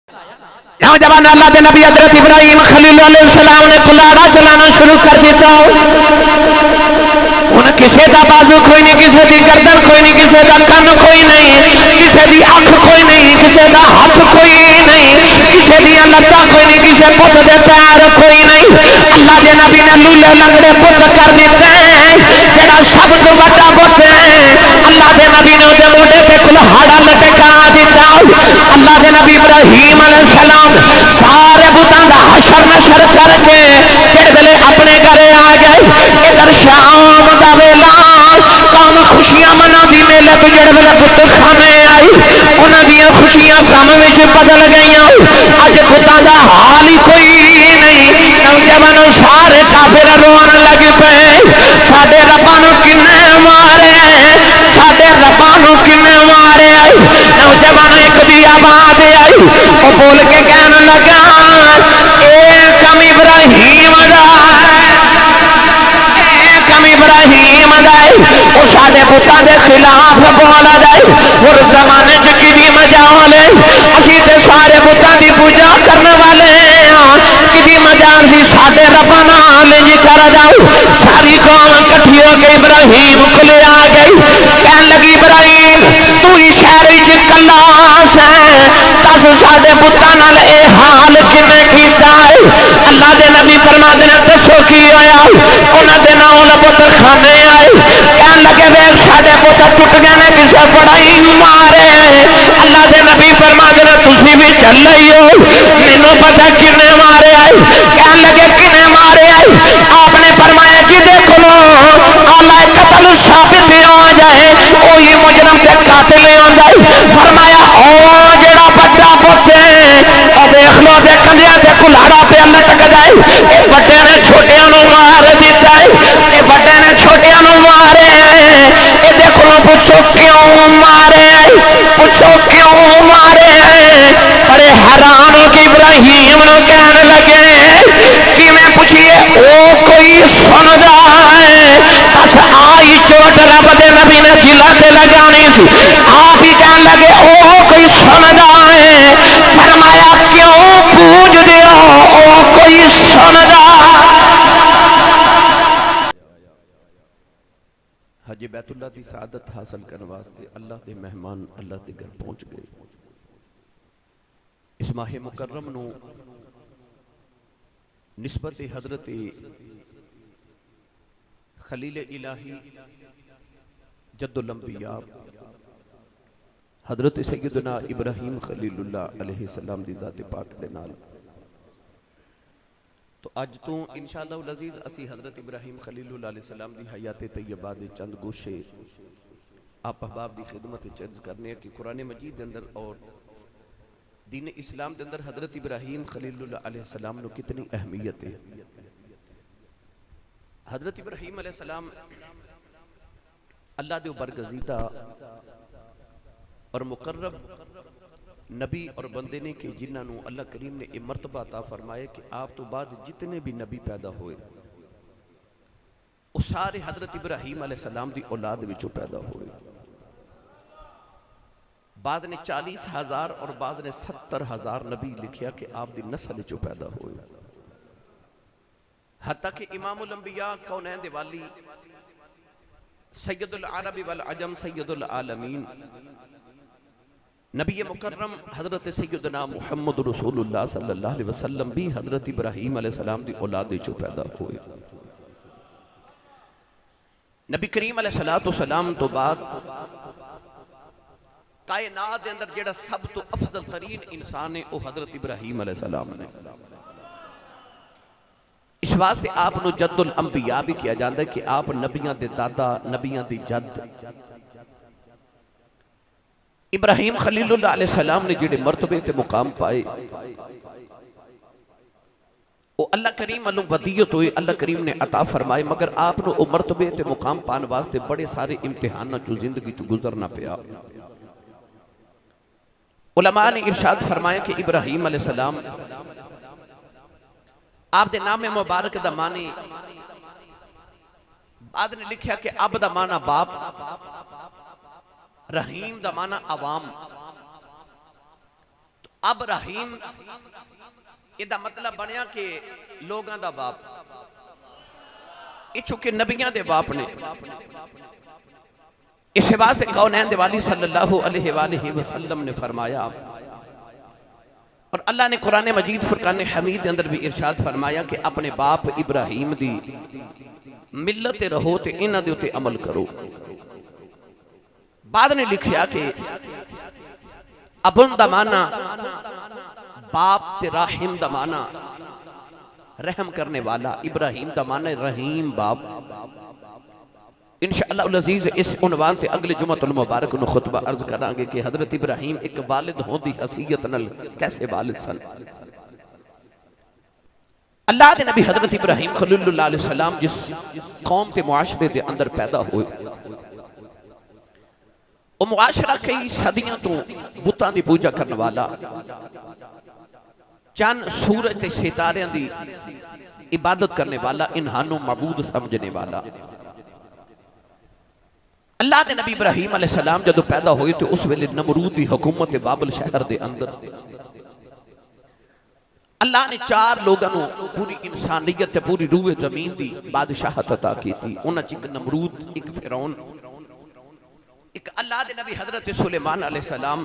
जवान अल्लाह के नबी हजरत इब्राहिम खलील अलैहिस्सलाम ने कुल्हाड़ा चलाना शुरू कर दिता। हुण किसी का बाजू कोई नहीं, किसी की गर्दन कोई नहीं, किसी का कन कोई नहीं, किसी की अख कोई नहीं, किसी का हाथ कोई नहीं, किसी दी लत्तां कोई नहीं, किसी पुत दे पैर कोई नहीं। अल्लाह के नबी ने लूले लंगड़े पुत कर दिते जेड़ा सब तो बड़ा पुत है। अल्लाह के नबी ने उसके मोढे पे कुल्हाड़ा लटका दिता। अल्लाह के नबी इब्राहिम अलैहिस्सलाम सारे बुतां दा हशर नशर करके जिस वेले अपने घरे आ गए, इधर शाम दा वेला कौम खुशियां मनादी मेले तो जिस वेले पुत खाने आई उन्हां दियां खुशियां गम विच बदल गईयां। अज पुतां दा हाल ही कोई नहीं। नौजवान सारे काफिर रोन लग पे, साडे रब्बां नूं किन्ने मारे, साडे रब्बां नूं किन्ने मारे। नौजवान एक दी आवाज आई, वो बोल के कहने लगा ए कम इब्राहिम दा, कम इब्राहिम दा वो साडे पुत्तां दे खिलाफ बोल जाए। और जमाने च किदी मजाल है, असीं ते सारे पुत्तां दी पूजा करने वाले किदी मजाल सी साडे रब्बां नाल इंज कर जाओ। सारी कौम इकट्ठी हो के इब्राहिम कोले आ गई। कहन लगी इब्राहिम तू ही शहर च कला है, दस साडे पुत्तां नाल ए हाल किने कीता है। अल्लाह दे नबी फरमाते ने दसो की होया। उन्हां दे नाल पुत खाने आए, कहन लगे वेख साडे पुत टुट गए ने, किसे बड़ाई मारे। अल्लाह दे नबी फरमाते ने तुसी भी चल ही हो, मैनू पता किने मारे आए। कहन लगे किने मारे आए। आपने फरमाया जिदे कोलो आला कत्ल साबित हो जाए वही मुजरम ते कातिल होंदा है। फरमाया ओ जेड़ा बड़ा पुत है ओ देख लो दे कंधियां ते कुल्हाड़ा पे लटक जाए। ए बड़े ने छोटियां नूं मार दिता है, ए बड़े ने छोटियां नूं मारे। ए देखो पूछो क्यों मारे, पूछो क्यों मारे। बड़े हैरान हो के इब्राहिम नूं कहने लगे कि मैं पूछिए ओ कोई सुनदा है। बस आई चोट रब दे नबी ने दिला ते लगानी सी। आप ही कहने लगे ओ कोई सुनदा है। फरमाया क्यों पूछ दियो ओ कोई सुनदा। हज बैतुल्ला की सादत हासिल करने वास्ते अल्लाह के मेहमान अल्लाह के घर पहुंच गए। इस माह मुकर्रम नूं निस्बत हजरत खलील इलाही जद्दुल अंबिया हजरत सैयदना इब्राहिम खलीलुल्लाह अलैहिस्सलाम दी ज़ात पाक दे नाल तो अज तो इंशाअल्लाह उल अज़ीज़ असी हजरत इब्राहिम खलीलुल्लाह अलैहिस्सलाम दी हयात तैयबा दे चंद गोशे आप अहबाब दी खिदमत च अर्ज़ करने कि कुरान मजीद के अंदर और दीन इस्लाम के अंदर हजरत इब्राहिम खलीलुल्लाह अलैहिस्सलाम नूं कितनी अहमियत है। हजरत इब्राहिम अलैहिस्सलाम अल्लाह दे बरगज़ीदा और मुकर्रब नबी और बंदे ने कि जिन्होंने अल्लाह करीम ने यह मर्तबा अता फरमाए कि आप तो बाद जितने भी नबी पैदा हुए वो सारे हजरत इब्राहिम अलैहिस्सलाम की औलाद विचों पैदा हुए। बाद ने 40,000 और बाद ने 70,000 नबी लिखिया कि आप दी नस्ल चो पैदा हुए। हत्ता कि इमामुल अंबिया कौनैन दे वाली सैयदुल अरब वल अजम सैयदुल आलमीन नबी मुकर्रम हजरत सैयदना मुहम्मद रसूलुल्लाह सल्लल्लाहु अलैहि वसल्लम भी हजरत इब्राहिम अलैहिस्सलाम दी औलाद चो पैदा हुए। नबी करीम अलैहिस्सलातु वस्सलाम तो बाद कायनात के अंदर जेड़ा सब तो अफजल तरीन इंसान है वो हजरत इब्राहिम अलैहिस्सलाम ने। इस वास्ते आप जद्दुल अंबिया भी किया जाता है कि आप नबियां दे दादा नबियां दी जद। इब्राहिम खलीलुल्लाह अलैहिस्सलाम ने जेड़े मर्तबे ते मुकाम पाए वो अल्लाह करीम वालों वदीयत हुई, अल्लाह करीम ने अता फरमाए। मगर आप वो मर्तबे ते मुकाम पाने वास्ते बड़े सारे इम्तिहानां चो जिंदगी चो गुजरना पिया। उलमा ने इरशाद फरमाया कि इब्राहिम अलैहिस्सलाम आप दे नाम मुबारक दा मानी बाद ने लिखा कि अब दा माना बाप, रहीम दा माना अवाम। तो इब्राहिम इहदा मतलब बनया कि लोगों का बाप, चूंकि नबियां दे बाप ने। इस वास्ते कौनैन दे वाली सल्लल्लाहु अलैहि वसल्लम ने फरमाया, और अल्लाह ने कुरान मजीद फुरकान हमीद के अंदर भी इरशाद फरमाया कि अपने बाप इब्राहिम दी मिलत रहो ते इन्हां दे उत्ते अमल करो। बाद ने लिखिया कि अबुन दा माना बाप ते राहिम दा माना रहम करने वाला, इब्राहिम दा माना रहीम बाप। इंशाअल्लाह अज़ीज़ इस उन्वान से अगले जुमअतुल मुबारक नु खुतबा अर्ज करांगे कि हजरत इब्राहिम एक वालिद होंदी हसीयत नल कैसे वालिद सन। अल्लाह दे नबी हजरत इब्राहिम खलीलुल्लाह अलैहि सलाम जिस कौम के मुआशरे के अंदर पैदा हुए, वो मुआशरा कई सदियों तो बुतां दी पूजा करने वाला, चंद सूरज ते सितारियां दी इबादत करने वाला, इन्हानों मबूद समझने वाला। अल्लाह के नबी इब्राहिम अलैहिस्सलाम जब पैदा हुए तो उस वेले नमरूद की हुकूमत बाबल शहर के अंदर अल्लाह ने 4 लोगों को पूरी इंसानियत ते पूरी रूह जमीन की बादशाहत अता की थी। उन्हां च एक नमरूद, एक फिरौन, एक अल्लाह के नबी हजरत सुलेमान अलैहिस्सलाम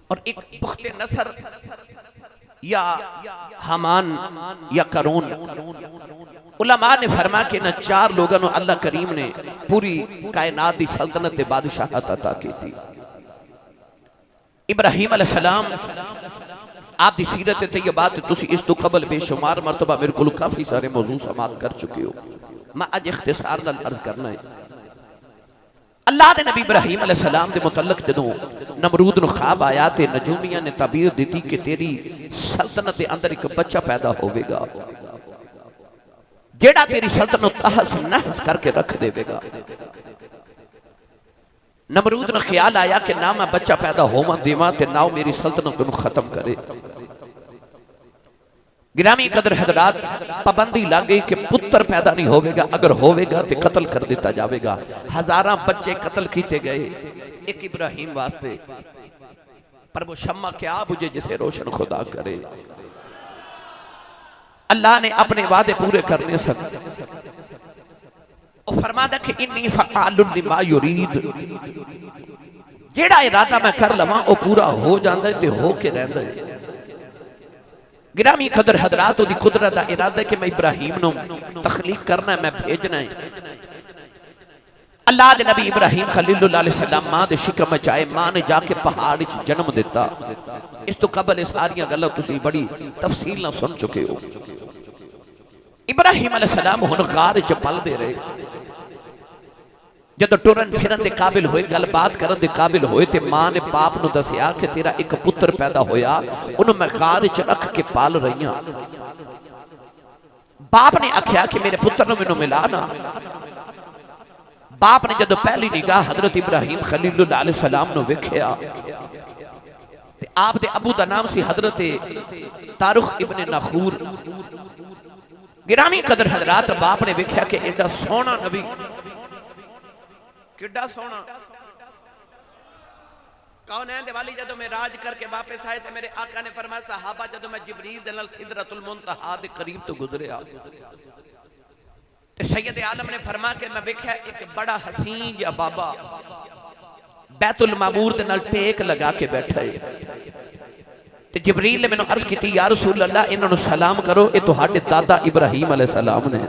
और एक पुख्ते नसर या हमान या करून। उलमा ने फरमा कि न 4 लोगों को अल्लाह करीम ने पूरी कायनात की सल्तनत ते बादशाहत अता की थी। इब्राहिम अलैहिस्सलाम आप दी सीरत तैयबात तुसी इस तो कबल बेशुमार मरतबा मेरे को काफी सारे मौजू समात कर चुके हो, मैं अज इख्तिसार नाल अर्ज करना है। अल्लाह दे नबी इब्राहिम अलैहिस्सलाम दे मुतल्लक जदों नमरूद नु ख्वाब आया ते नजूमियां ने ताबीर दी कि तेरी सल्तनत के अंदर एक बच्चा पैदा होवेगा जेड़ा तेरी सल्तनत तहस नहस करके रख देवेगा। नमरूद ने ख्याल आया कि ना मैं बच्चा पैदा होवा देवा ते ना मेरी सल्तनत को खत्म करे। गिरामी कदर हजरात, पाबंदी लग गई कि पुत्र पैदा नहीं होवेगा, अगर होवेगा तो कत्ल कर दिता जाएगा। हजारां बच्चे कत्ल किए गए एक इब्राहिम वास्ते, पर वो शम्मा क्या बुझे जिसे रोशन खुदा करे। अल्लाह ने अपने वादे पूरे करने सब फरमादा कि इन्नी फ़अालुन लिमा युरीद, जेड़ा इरादा मैं कर लवां वो पूरा हो जाता है ते हो के रहता है। गिरामी कदर हजरात दी कुदरत का इरादा कि मैं इब्राहिम नु तखलीक करना है, मैं भेजना है। अल्लाह दे नबी इब्राहिम खलीलुल्लाह अलैहि सलाम मां दे शिकम च आए, मां ने जाके पहाड़ च जन्म दिता। इस तो कबल सारियां गल्लां तुसीं बड़ी तफसील नाल सुन चुके हो। इब्राहिम अलैहिस्सलाम हुण गार च पलदे रहे, जब टुरन फिरन के काबिल होए, गलबात करन के काबिल होए ते मां ने बाप नु दसिया कि तेरा एक पुत्र पैदा होया, उन्हें मैं गार च रख के पाल रही हां। बाप ने आख्या कि मेरे पुत्र नु मैनू मिला ना। बाप ने जब पहली निगाह हजरत इब्राहिम खलीलुल्लाह अलैहि सलाम नु वेख्या ते आप दे अबू दा नाम सी हजरत तारुख इब्न नखूर। गिरामी कदर हजरात, बाप ने वेख्या कि एडा सोहना नबी, किड्डा सोहना। कौनैन दे वाली जदों मैं राज करके वापस आए तो मेरे आका ने फरमाया, सहाबा जदों मैं जिब्रील दे नाल सिदरतुल मुंतहा दे करीब तो गुजरिया ते सैयद आलम ने फरमाया कि मैं वेख्या एक बड़ा हसीन या बाबा बैतुल मामूर दे नाल टेक लगा के बैठा है। ते जिब्रील ने मैनू अर्ज की, या रसूल अल्लाह इन्हां नू सलाम करो, ये तुहाडे दादा इब्राहिम अलैहिस्सलाम ने।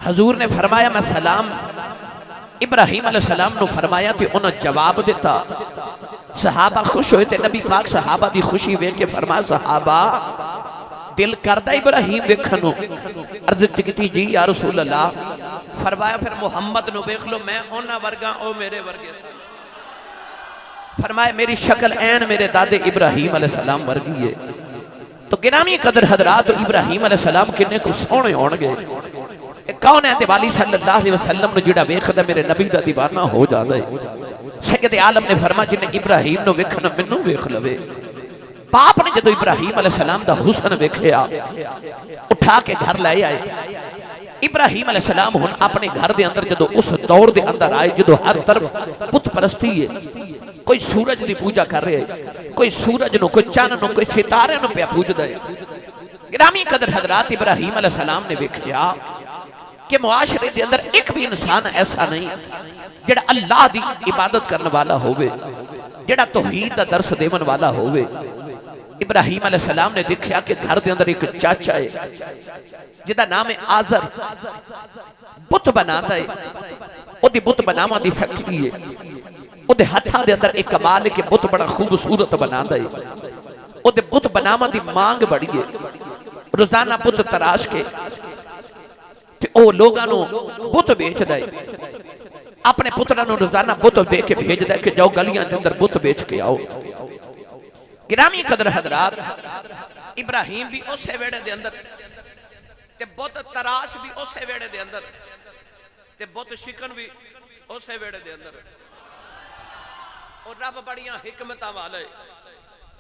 हजूर ने फरमाया मैं सलाम इब्राहिम अलैहिस्सलाम नु फरमाया ते उन्हें जवाब दिता। सहाबा खुश होए ते नबी पाक सहाबा दी खुशी वेख के फरमाया, सहाबा दिल करदा इब्राहिम वेखण नू। अर्ज की जी या रसूल अल्लाह। फरमाया फिर मुहम्मद नु वेख लो, मैं उन्हां वर्गा ओ मेरे वर्गे। फरमाया मेरी शक्ल ऐन मेरे दादे इब्राहिम अलैहिस्सलाम वर्गी है। तो गिरामी कदर हजरात, इब्राहिम अलैहिस्सलाम किन्ने को सोहणे होणगे। कौन है दिवाली सल्लल्लाहु अलैहि वसल्लम ने जिहड़ा वेखदा मेरे नबी दा दीवाना हो जांदा है। सैयद आलम ने फरमाया जिन्हें इब्राहिम नु वेखना मैनू वेख लवे। बाप ने जदों इब्राहिम अलैहिस्सलाम दा हुस्न वेखिया, उठा के घर ले आए। इब्राहिम अलैहिस्सलाम हुन अपने घर दे अंदर जदों उस दौर दे अंदर आए जदों हर तरफ बुत परस्ती है, कोई सूरज की पूजा कर रहा है, कोई सूरज नु, कोई चंद नु, कोई सितारे नु पे पूजदा है। गिरामी कदर हजरात, इब्राहिम अलैहिस्सलाम ने वेख्या कि मुआशरे के अंदर एक भी इंसान ऐसा नहीं जेड़ा अल्लाह दी इबादत करने वाला होवे, जेड़ा तौहीद दा दर्स देवन वाला होवे। इब्राहिम अलैहिस्सलाम ने देखा कि घर के अंदर एक चाचा है जिदा नाम है आजर, बुत बनाता है, ओदी बुत बनावा दी फैक्ट्री है, ओदे हत्थां दे अंदर एक कमाल है कि बुत बड़ा खूबसूरत बनाता है, ओदे बुत बनावा दी मांग बड़ी है, रोजाना बुत तराश के ते ओ लोगां नू बुत बेचदा है, अपने पुत्रां नू रोजाना बुत दे के भेजदा है कि जाओ गलियां दे अंदर बुत बेच के आओ। गिरामी कदर हजरात, इब्राहिम भी उस वेड़े दे अंदर ते बुत तराश भी उस वेड़े दे अंदर ते बुत शिकन भी उस वेड़े दे अंदर। और रब बड़ियां हिकमतां वाला है,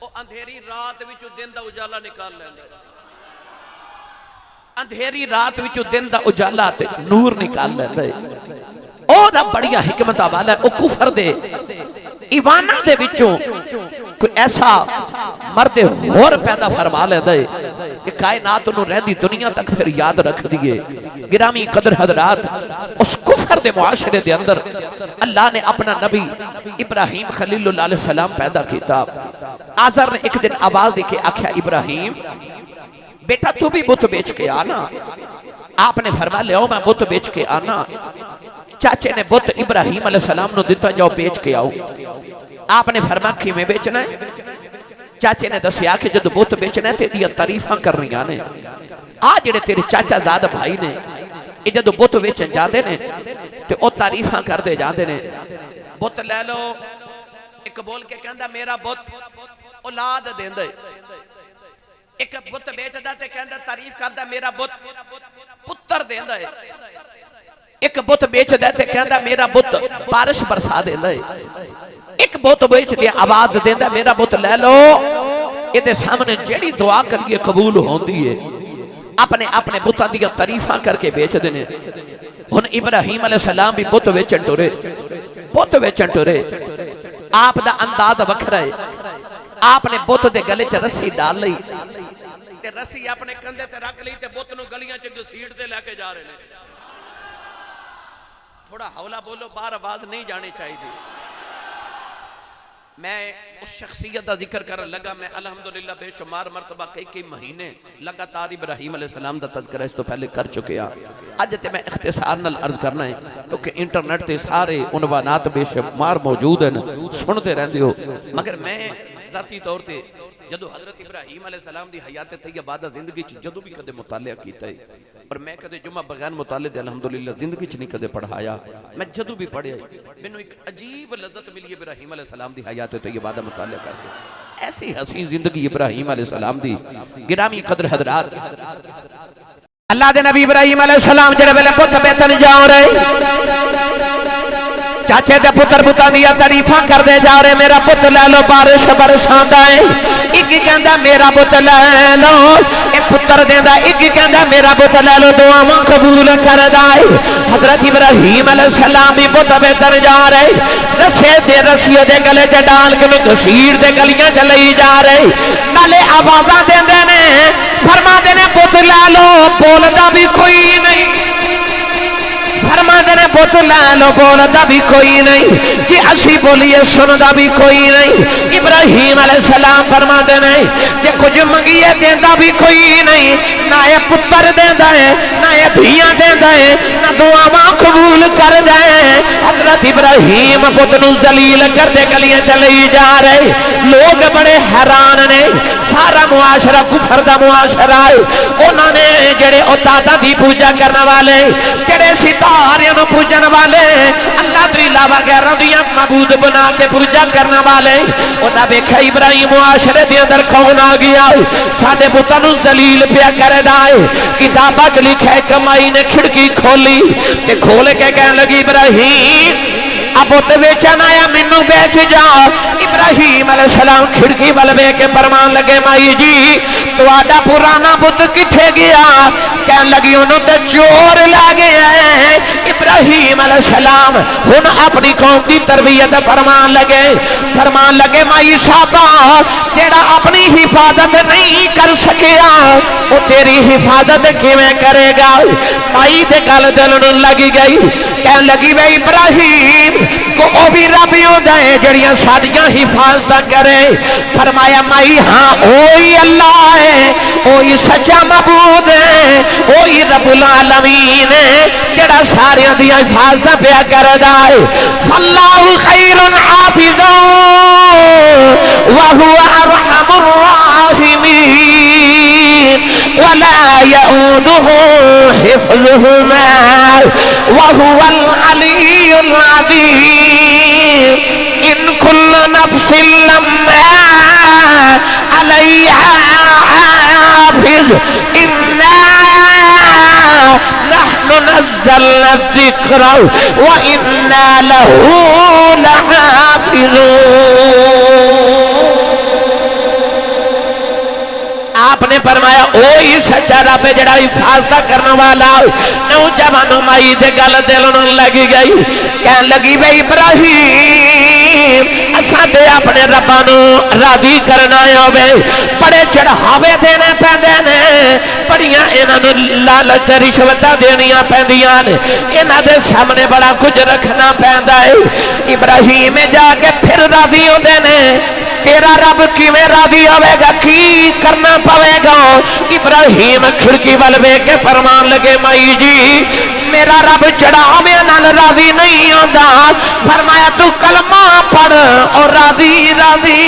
ओ अंधेरी रात विचों दिन दा उजाला निकाल लैंदा है, अंधेरी रात विचों दिन दा उजाला ते नूर निकाल लैंदा है। ओ रब बड़ियां हिकमतां वाला है, ओ कुफर दे ईवाना दे विचों कोई ऐसा मर्द होर पैदा फरमा लेंदा है कि कायनात नूं रहंदी दुनिया तक फिर याद रख दिए। गिरामी कदर हजरात, उस कुफर दे मुआशरे दे अंदर अल्लाह ने अपना नबी इब्राहिम खलीलुल्लाह अलैहि सलाम पैदा किया। आजर ने एक दिन आवाज देके आख्या, इब्राहिम बेटा तू भी बुत बेच के आना। आपने फरमा लिया मैं बुत बेच के आना। चाचे ने बुत इब्राहिम अलैहि सलाम नूं दिता, जाओ बेच के आओ। आपने फरमा किवें बेचना है? चाचे ने दसिया कि जब बुत बेचना है तेरी तारीफां करनियां ने। आ जेड़े तेरे चाचा जाद भाई ने ये जब बुत बेचन जाते ने ते ओ तारीफां करते जाते ने। बुत लै लो, एक बोल के कहंदा मेरा बुत औलाद देंदा है, एक बुत बेचदा ते कहंदा तारीफ करदा मेरा बुत पुत्र देंदा है, एक बुत बेचदा ते कहंदा मेरा बुत बारिश बरसा देंदा है, एक बुत बेच के आवाज देंदा मेरा बुत लै लो। इहदे सामने जेड़ी दुआ करिए कबूल होंदी है। अपने अपने बुतां दी तारीफां करके बेचदे ने। हुन इब्राहिम अलैहिस्सलाम भी बुत बेचन टुरे, बुत बेचन टुरे। आप दा अंदाज वखरा है। आपने बुत दे गले च रस्सी डाल लई ते रस्सी अपने कंधे ते रख लई ते बुत नूं गलियां च घसीट ते लेके जा रहे ने। थोड़ा हौला बोलो, बाहर आवाज नहीं जानी चाहिए। मैं उस शख्सियत का जिक्र करने लगा। मैं अल्हम्दुलिल्लाह बेशुमार मरतबा कई महीने लगातार इब्राहिम अलैहिस्सलाम का तज़किरा इस तो पहले कर चुके हैं। अज तो मैं इख्तिसार नाल अर्ज करना है क्योंकि इंटरनेट से सारे उनवानात बेशुमार मौजूद हैं, सुनते रहते हो। मगर मैं ज़ाती तौर पर जदों हज़रत इब्राहिम अलैहिस्सलाम की हयात तैयबा दा जिंदगी जदों भी कदे मुतालिया किया है, और मैं कदे जुमा बगैर मुताले दे अल्हम्दुलिल्लाह जिंदगी च नहीं कदे पढ़ाया। मैं जदों भी पढ़िया मैनू एक अजीब लज़्ज़त मिली इब्राहिम अलैहिस्सलाम की हयात तैयबा दा मुतालिया करके। ऐसी हसीन जिंदगी इब्राहिम अलैहिस्सलाम दी। गिरामी कदर हज़रात, अल्लाह दे नबी इब्राहिम अलैहिस्सलाम जेड़े वेले पुत बेचन जा रहे, चाचे दे पुत्र पुत्तां दी तारीफां करदे जा रहे, मेरा पुत लै लो बारिश बरसांदा है। एक कहंदा मेरा पुत लै लो, एक पुत्र देंदा, एक कहंदा मेरा पुत लै लो, दुआवां कबूल करदा है। हजरत इब्राहिम अलैहिस्सलाम भी पुत बेचन जा रहे, रस्से दे रस्सी दे गले च डाल के घसीट दे गलियां च लई जा रहे, नाले आवाज़ां देंदे ने, फरमांदे ने पुत लै लो, बोलदा भी कोई नहीं। फरमाते ने पुत लै लो, बोलता भी कोई नहीं, कि असी बोलिए सुनता भी कोई नहीं। इब्राहिम अलैहिस्सलाम फरमाते ने कि कुछ मंगिए देंदा भी कोई नहीं, ना ये पुत्र देंदा है, ना ये धियां देंदा है, ना दुआवां कबूल करदा है। हजरत इब्राहिम पुत नूं जलील करते गलियां चले जा रहे। लोग बड़े हैरान ने, सारा मुआशरा कुफर दा मुआशरा है। उन्होंने जेड़े दादा की पूजा करने वाले, जेड़े सितारियां नूं पूजन वाले, अल्लाह तो इलावा गैरों दी मबूद बना के पूजा करने वाले, उन्हें वेख्या इब्राहिम मुआशरे दे अंदर कौन आ गया, साडे पुत्तां नूं जलील पिया करदा है। किताबां च लिखा है कमाई ने खिड़की खोली ते खोल के कहन लगी इब्राहिम पुत बेचन आया मैनू बेच जा। इब्राहिम अलैहिस्सलाम खिड़की वाल वे के फरमान लगे माई जी तुहाडा पुराना पुत किथे गया? कह लगी उन्होंने तो चोर ला गया है। इब्राहिम अलैहिस्सलाम हुन अपनी कौम की तरबियत फरमान लगे माई साहबा जेड़ा अपनी हिफाजत नहीं कर सकिया वो तेरी हिफाजत किवें करेगा? माई दे गल दिल नूं लगी गई। कह लगी वे इब्राहिम को ओ भी रब होंदा है जड़ियां साडियां हिफाजत करे। फरमाया माई हाँ ओही अल्लाह है, ओही सच्चा मबूद है, ओही रब्बुल आलमीन है जेड़ा सारियां दी हिफाजत पिया करदा है। फल्लाहु खैरुन हाफिज़न व हुवा अरहमुर राहिमीन वला यऊदुहु हिफ्ज़ुहुमा व हुवल अलियुल अज़ीम। इन कुल्लु नफ्सिन लम्मा अलैहा हाफिज़ इन्ना नहनु नज़्ज़लना ज़िक्र व इन्ना लहू लहाफ़िज़ून। आपने फरमाया ओही सच्चा रब है जड़ा हिफाजत करने वाला। नौजवानों माई दे गल दिल नूं लगी गई। कह लगी वे इब्राहिम असां ते अपने रब्बा नूं राजी करना होवे बड़े चढ़ावे देने पैंदे ने, बड़ियां इन्हां नूं लालच रिश्वतां देनियां पैंदियां ने, इन्हां दे सामने बड़ा कुछ रखना पैंदा है। इब्राहिम जाके फिर राजी होंदे ने तेरा रब किवें राजी होवेगा, की करना पवेगा? इब्राहिम खिड़की वाल वेख के फरमान लगे माई जी मेरा रब चढ़ावे नाल राजी नहीं होता। फरमाया तू कलमा पढ़ और राजी राजी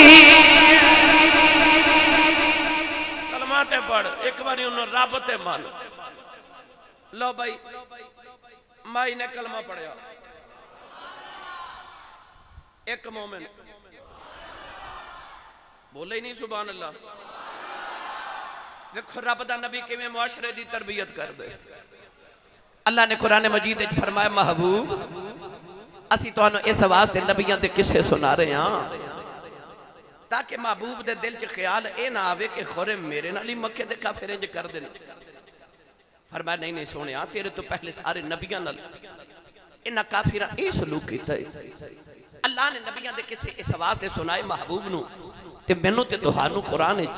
कलमा ते पढ़ एक बारी उन्होंने रब ते मान लो भाई। माई ने कलमा पढ़िया एक मोमिन बोले ही नहीं सुभान अल्लाह। देखो रब दा नबी किवें मुआशरे दी तरबियत कर दे। अल्लाह ने कुरान मजीद विच फरमाया महबूब असी तुहानू इस वास्ते नबियां दे किस्से सुना रहे हां ताकि महबूब दे दिल च ख्याल ए ना आवे कि खोरे मेरे नाल ही मक्के दे काफिर इंज कर देन। फरमाया नहीं नहीं सोनिया तेरे तो पहले सारे नबियां नाल इन्हां काफिरां ए सलूक कीता है। अल्लाह ने नबियां दे किस्से इस वास्ते सुनाए महबूब नू ते मैनू ते तुहानू कुरान विच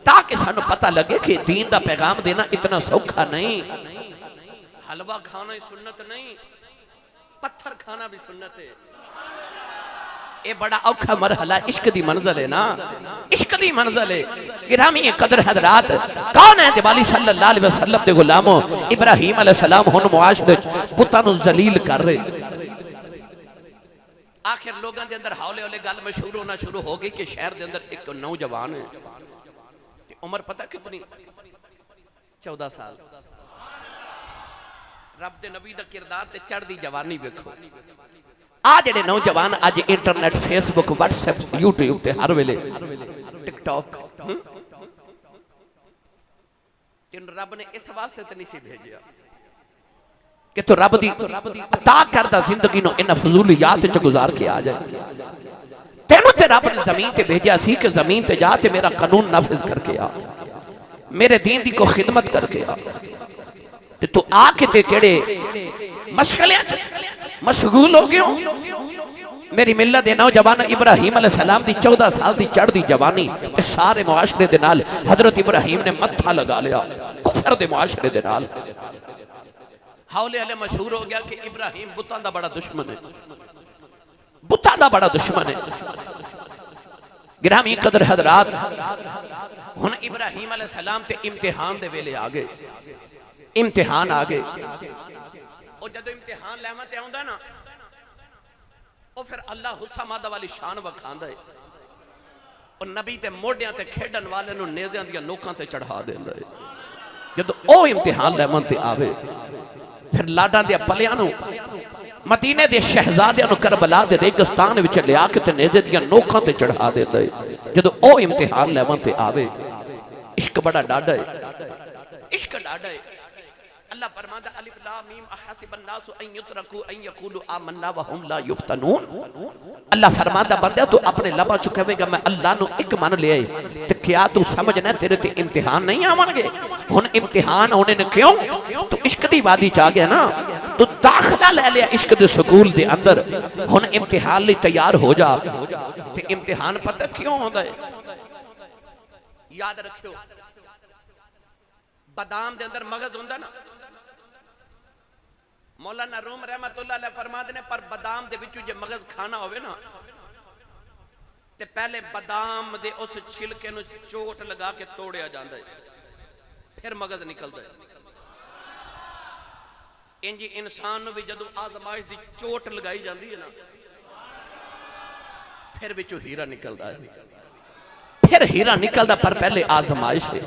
ताकि सानू पता लगे कि दीन दा पैगाम देना इतना सौखा नहीं। हलवा खाना ही सुन्नत नहीं, पत्थर खाना भी सुन्नत है। ये बड़ा औखा मरहला इश्क दी मंजिल है ना, इश्क दी मंजिल है। गिरामी कदर हजरात कौन है दिवाली सल्लल्लाहु अलैहि वसल्लम दे गुलामो इब्राहिम अलैहिस्सलाम हुन मुआशरे पुत्तां नू जलील कर रहे। आखिर लोगों के अंदर हौले हौले गल मशहूर होना शुरू हो गई कि शहर के अंदर एक नौजवान है, उम्र पता कितनी 14 साल। रब दे नबी दा किरदार ते चढ़दी जवानी वेखो। आ जेडे नौजवान अज इंटरनेट फेसबुक व्हाट्सएप यूट्यूब ते हर वेले टिकटॉक जिन रब ने इस वास्ते ते नहीं सी भेजिया कि तो रब दी अता करदा जिंदगी नो इन फजूलियात च गुजार के आ जाए। तेनू ते रब ने जमीन ते भेजा सी कि जमीन ते जा ते मेरा कानून नाफिज करके आ, मेरे दीन दी को खिदमत करके आ। ते तू आके ते केड़े मशगलियां च मशगूल हो गयो। मेरी मिल्लत दे नौजवान इब्राहिम अलैहिस्सलाम दी 14 साल दी चढ़दी जवानी सारे मुआशरे दे नाल हजरत इब्राहिम ने मत्था लगा लिया कुफर दे मुआशरे दे नाल। हौले हौले मशहूर हो गया कि इब्राहिम बुतां दा बड़ा दुश्मन है, बुतां दा बड़ा दुश्मन है। गिरामी कदर हजरात हुन इब्राहिम अलैहिस्सलाम ते इम्तिहान दे वेले आ गए, इम्तिहान आ गए। और जब इम्तिहान लैवा ते आउंदा ना ओ फिर अल्लाह हुस्सा मादा वाली शान वखांदा है। और नबी ते मोढियां ते खेडन वाले नु नेज़ियां दी नोकां ते चढ़ा देंदा है। जब ओ इम्तिहान लैवा ते आवे फिर लाडा दे पलियां नु मदीने दे शहजादियां नु करबला दे रेगिस्तान विच लिया के ते नेज़े दी नोकां ते चढ़ा देंदा है। जब ओ इम्तिहान लैवा ते आवे इश्क बड़ा डाडा है, इश्क डाडा है। अल्लाह फरमाता अलिफ लाम मीम अहसिबन नासु अन युतरकू अन यकूलू आमन्ना व हुम ला युफ्तनून। अल्लाह फरमाता बंदे तू अपने लबा चु कहेगा मैं अल्लाह नु एक मन ले ते क्या तू समझना तेरे ते इम्तिहान नहीं आवणगे। हुन इम्तिहान होने ने क्यों? तू इश्क दी वादी च आ गया ना, तू दाखला ले लिया इश्क दे स्कूल दे अंदर। हुन इम्तिहान लई तैयार हो जा। ते इम्तिहान पता क्यों होंदा है? याद रखियो बादाम दे अंदर मगज होंदा ना। मौलाना रूम रहमतुल्लाह अलैह फरमाते ने पर बादाम दे विचों जे मगज खाना होवे ना ते पहले बादाम दे उस छिलके नु चोट लगा के तोड़िया जांदा है, फिर मगज निकलदा है। इंजी इंसान नु भी जदों आजमाइश दी चोट लगाई जांदी है ना फिर विचों हीरा निकलदा है। फिर हीरा निकलदा पर पहले आजमाइश है।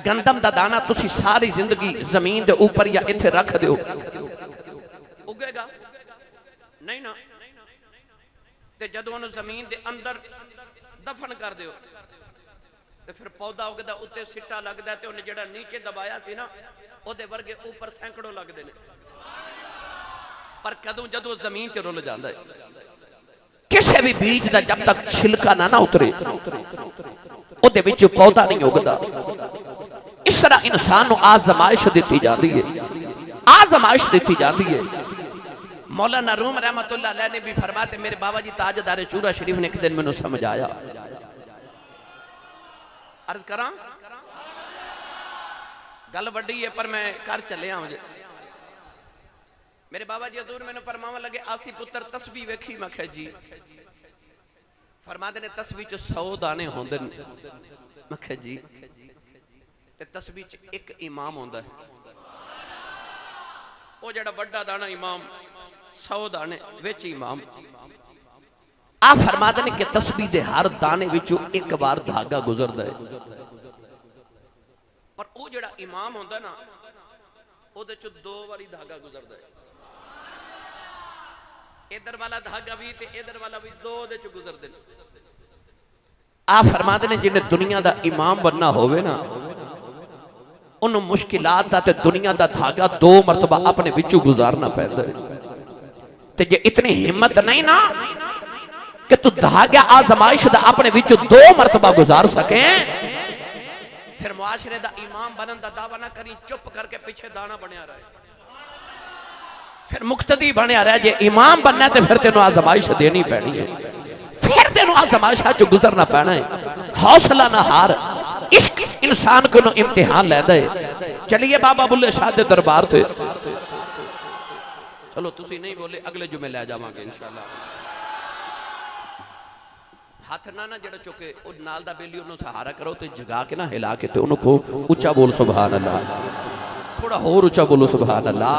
गंदम दा दाना तुसी सारी जिंदगी जमीन दे ऊपर या इथे रख दियो उगेगा नहीं ना। ते जदों उन्हें जमीन दे अंदर दफन कर दियो ते फिर पौधा उगदा, उत्ते सिट्टा लगदा ते उन्हें जेड़ा नीचे दबाया सी ना ओदे वर्गे ऊपर सैकड़ों लगदे ने। पर कदों जदों जमीन च रुल जांदा है किसी भी बीज दा जब तक छिलका ना उतरे ओदे विच पौधा नहीं उगदा। इस तरह इंसान को आजमाइश दी जाती है, आजमाइश दी जाती है। मौलाना रूम रहमतुल्लाह अलैह ने भी फरमाते मेरे बाबा जी ताजदार चूरा शरीफ ने एक दिन मैंने समझाया। अर्ज करा गल वड्डी है पर मैं कर चलिया। मेरे बाबा जी हजूर मैंने फरमावन लगे आसी पुत्र तस्बीह वेखी। मैं कहा जी। फरमाते ने तस्बीह च 100 दाने होंदे ने। मैं कहा जी तस्बीह च एक इमाम होंदा है, वो जेड़ा बड़ा दाना इमाम 100 दाने विच इमाम। आप फरमाते ने कि तस्बीह दे हर दाने विचों एक बार धागा गुजरदा है, पर वो जेड़ा इमाम होंदा ना ओदे चों 2 बारी धागा गुजरदा है। इधर वाला धागा भी ते इधर वाला भी 2 दे चों गुजरदे ने। आप फरमाते ने जिन्हें दुनिया दा इमाम बनना होवे ना उन मुश्किलात दा ते दुनिया दा धागा 2 मरतबा अपने विचों गुजारना पैंदा है। ते जे इतनी हिम्मत नहीं ना कि तू धागा आजमाइश दा अपने विचों 2 मरतबा गुजार सके फिर मुआशरे दा इमाम बनन दा दावा ना करी, चुप करके पीछे दाना बनया रहे। फिर मुक्तदी बनया रहे। जे इमाम बनना ते फिर तेनों आजमाइश देनी पैनी है, फिर तेनों आजमाइशा चो गुजरना पैना है। हौसला ना हार। इश्क इंसान को इम्तिहान लैंदा है। चलिए बाबा बुल्ले शाह दे दरबार ते। चलो तुसी नहीं बोले अगले जुमे ले जावांगे इंशाअल्लाह। हाथ ना ना जड़ा चुके ओ नाल दा बेली ओनु सहारा करो ते जगा के ना हिला के ते ओनु को ऊंचा बोल सुभान अल्लाह। थोड़ा और ऊंचा बोलो सुभान अल्लाह।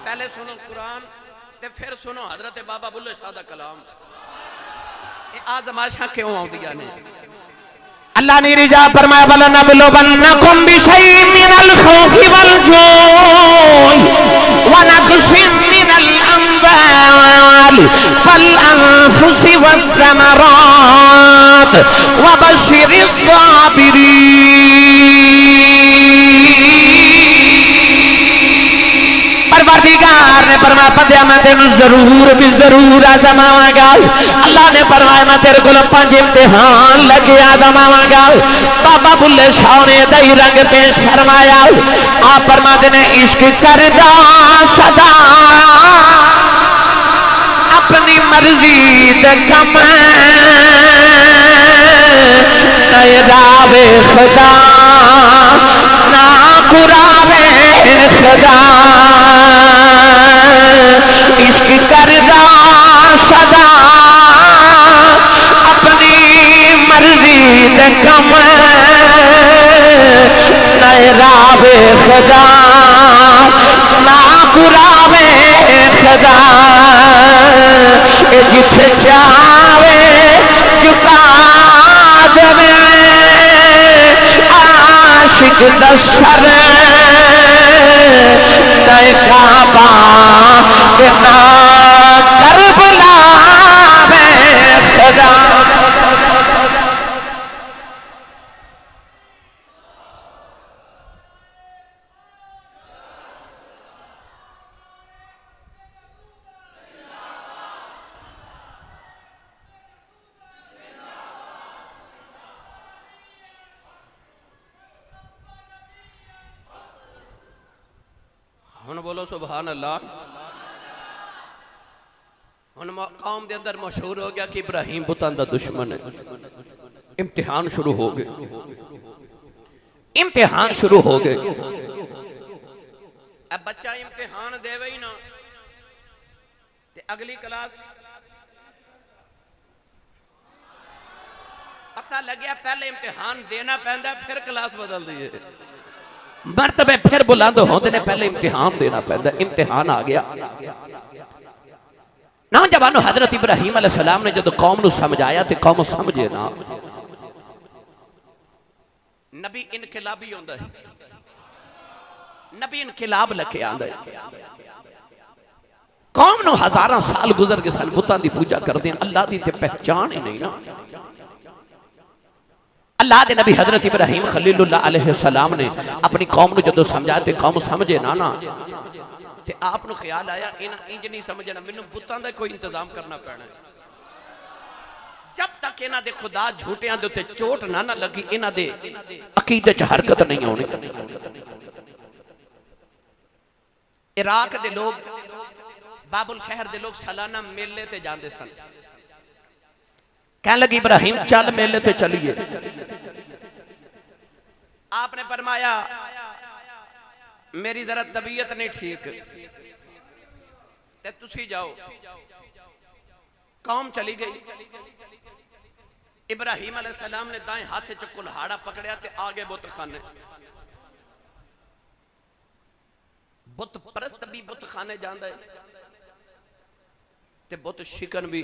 पहले सुनो कुरान ते फिर सुनो हजरत बाबा बुल्ले शाह दा कलाम। ए आजमाइशां क्यों आउंदियां ने? अल्लाह ने रिजा फरमाया वलनबलुवन्नकुम बिशैइन मिनल खौफि वल जू'i व नक़सिन मिनल अम्वालि वल अनफुसि वस्समरात व बश्शिरिस साबिरीन। परवरदिगार ने फरमाया बंदिया मैं तेनू जरूर भी जरूर आजमावांगा। अल्लाह ने फरमाया मैं तेरे को 5 इम्तिहान लगे आजमावांगा। बाबा बुल्ले शाह ने दही रंग पेश फरमाया। आप फरमाते ने इश्क करदा सदा अपनी मर्जी दे कम रावे खुदा ना कुरावे खुदा। इश्क करदा सदा अपनी मर्जी दे कम रावे खुदा ना कुरावे खुदा। जिथे चावे झुका देवे आशिक दा सर काबा के ना करबला में खुदा। हुण बोलो सुभान अल्लाह। हुण कौम के अंदर मशहूर हो गया कि इब्राहिम बुतां दा दुश्मन है। इम्तिहान शुरू हो गए, इम्तिहान शुरू हो गए। अब बच्चा इम्तिहान देवे ही ना ते अगली क्लास पता लगे पहले इम्तिहान देना पैंदा फिर क्लास बदल दी है। मरतबे फिर बुलंद होंदे ने, पहले इम्तिहान देना पैंदा। इम्तिहान आ गया। नौजवानों, हजरत इब्राहिम अलैहिस्सलाम ने जब कौम नूं समझाया तो कौम समझे ना। नबी इनकलाबी होंदा है, नबी इनकलाब लेके आंदा है। कौम नूं हजारां साल गुजर गए सन, बुतां दी पूजा करदे, अल्लाह दी ते पहचान ही नहीं ना। अल्लाह दे नबी हजरत इब्राहिम खलीलुल्लाह अलैहिस्सलाम ने अपनी कौम नूं जदों समझाया ते कौम समझे ना ते आप नूं ख्याल आया इंज नहीं समझना, मैनूं बुतां दा कोई इंतजाम करना पैना है। जब तक इन्हां दे खुदा झूठियां दे उत्ते चोट ना लगी, इन्हां दे अकीदे च हरकत नहीं होनी। इराक दे लोग, बाबुल शहर दे लोग सालाना मेले ते जांदे सन। कहने लगे इब्राहिम चल मेले ते चलिए। आपने फरमाया मेरी जरा तबीयत नहीं ठीक, ते तुसी जाओ। कौम चली गई। इब्राहिम अलैहिस्सलाम ने दाएं हाथ च कुल्हाड़ा पकड़िया ते आगे बुत खाने। बुत परस्त भी बुत खाने जांदा है ते बुत शिकन भी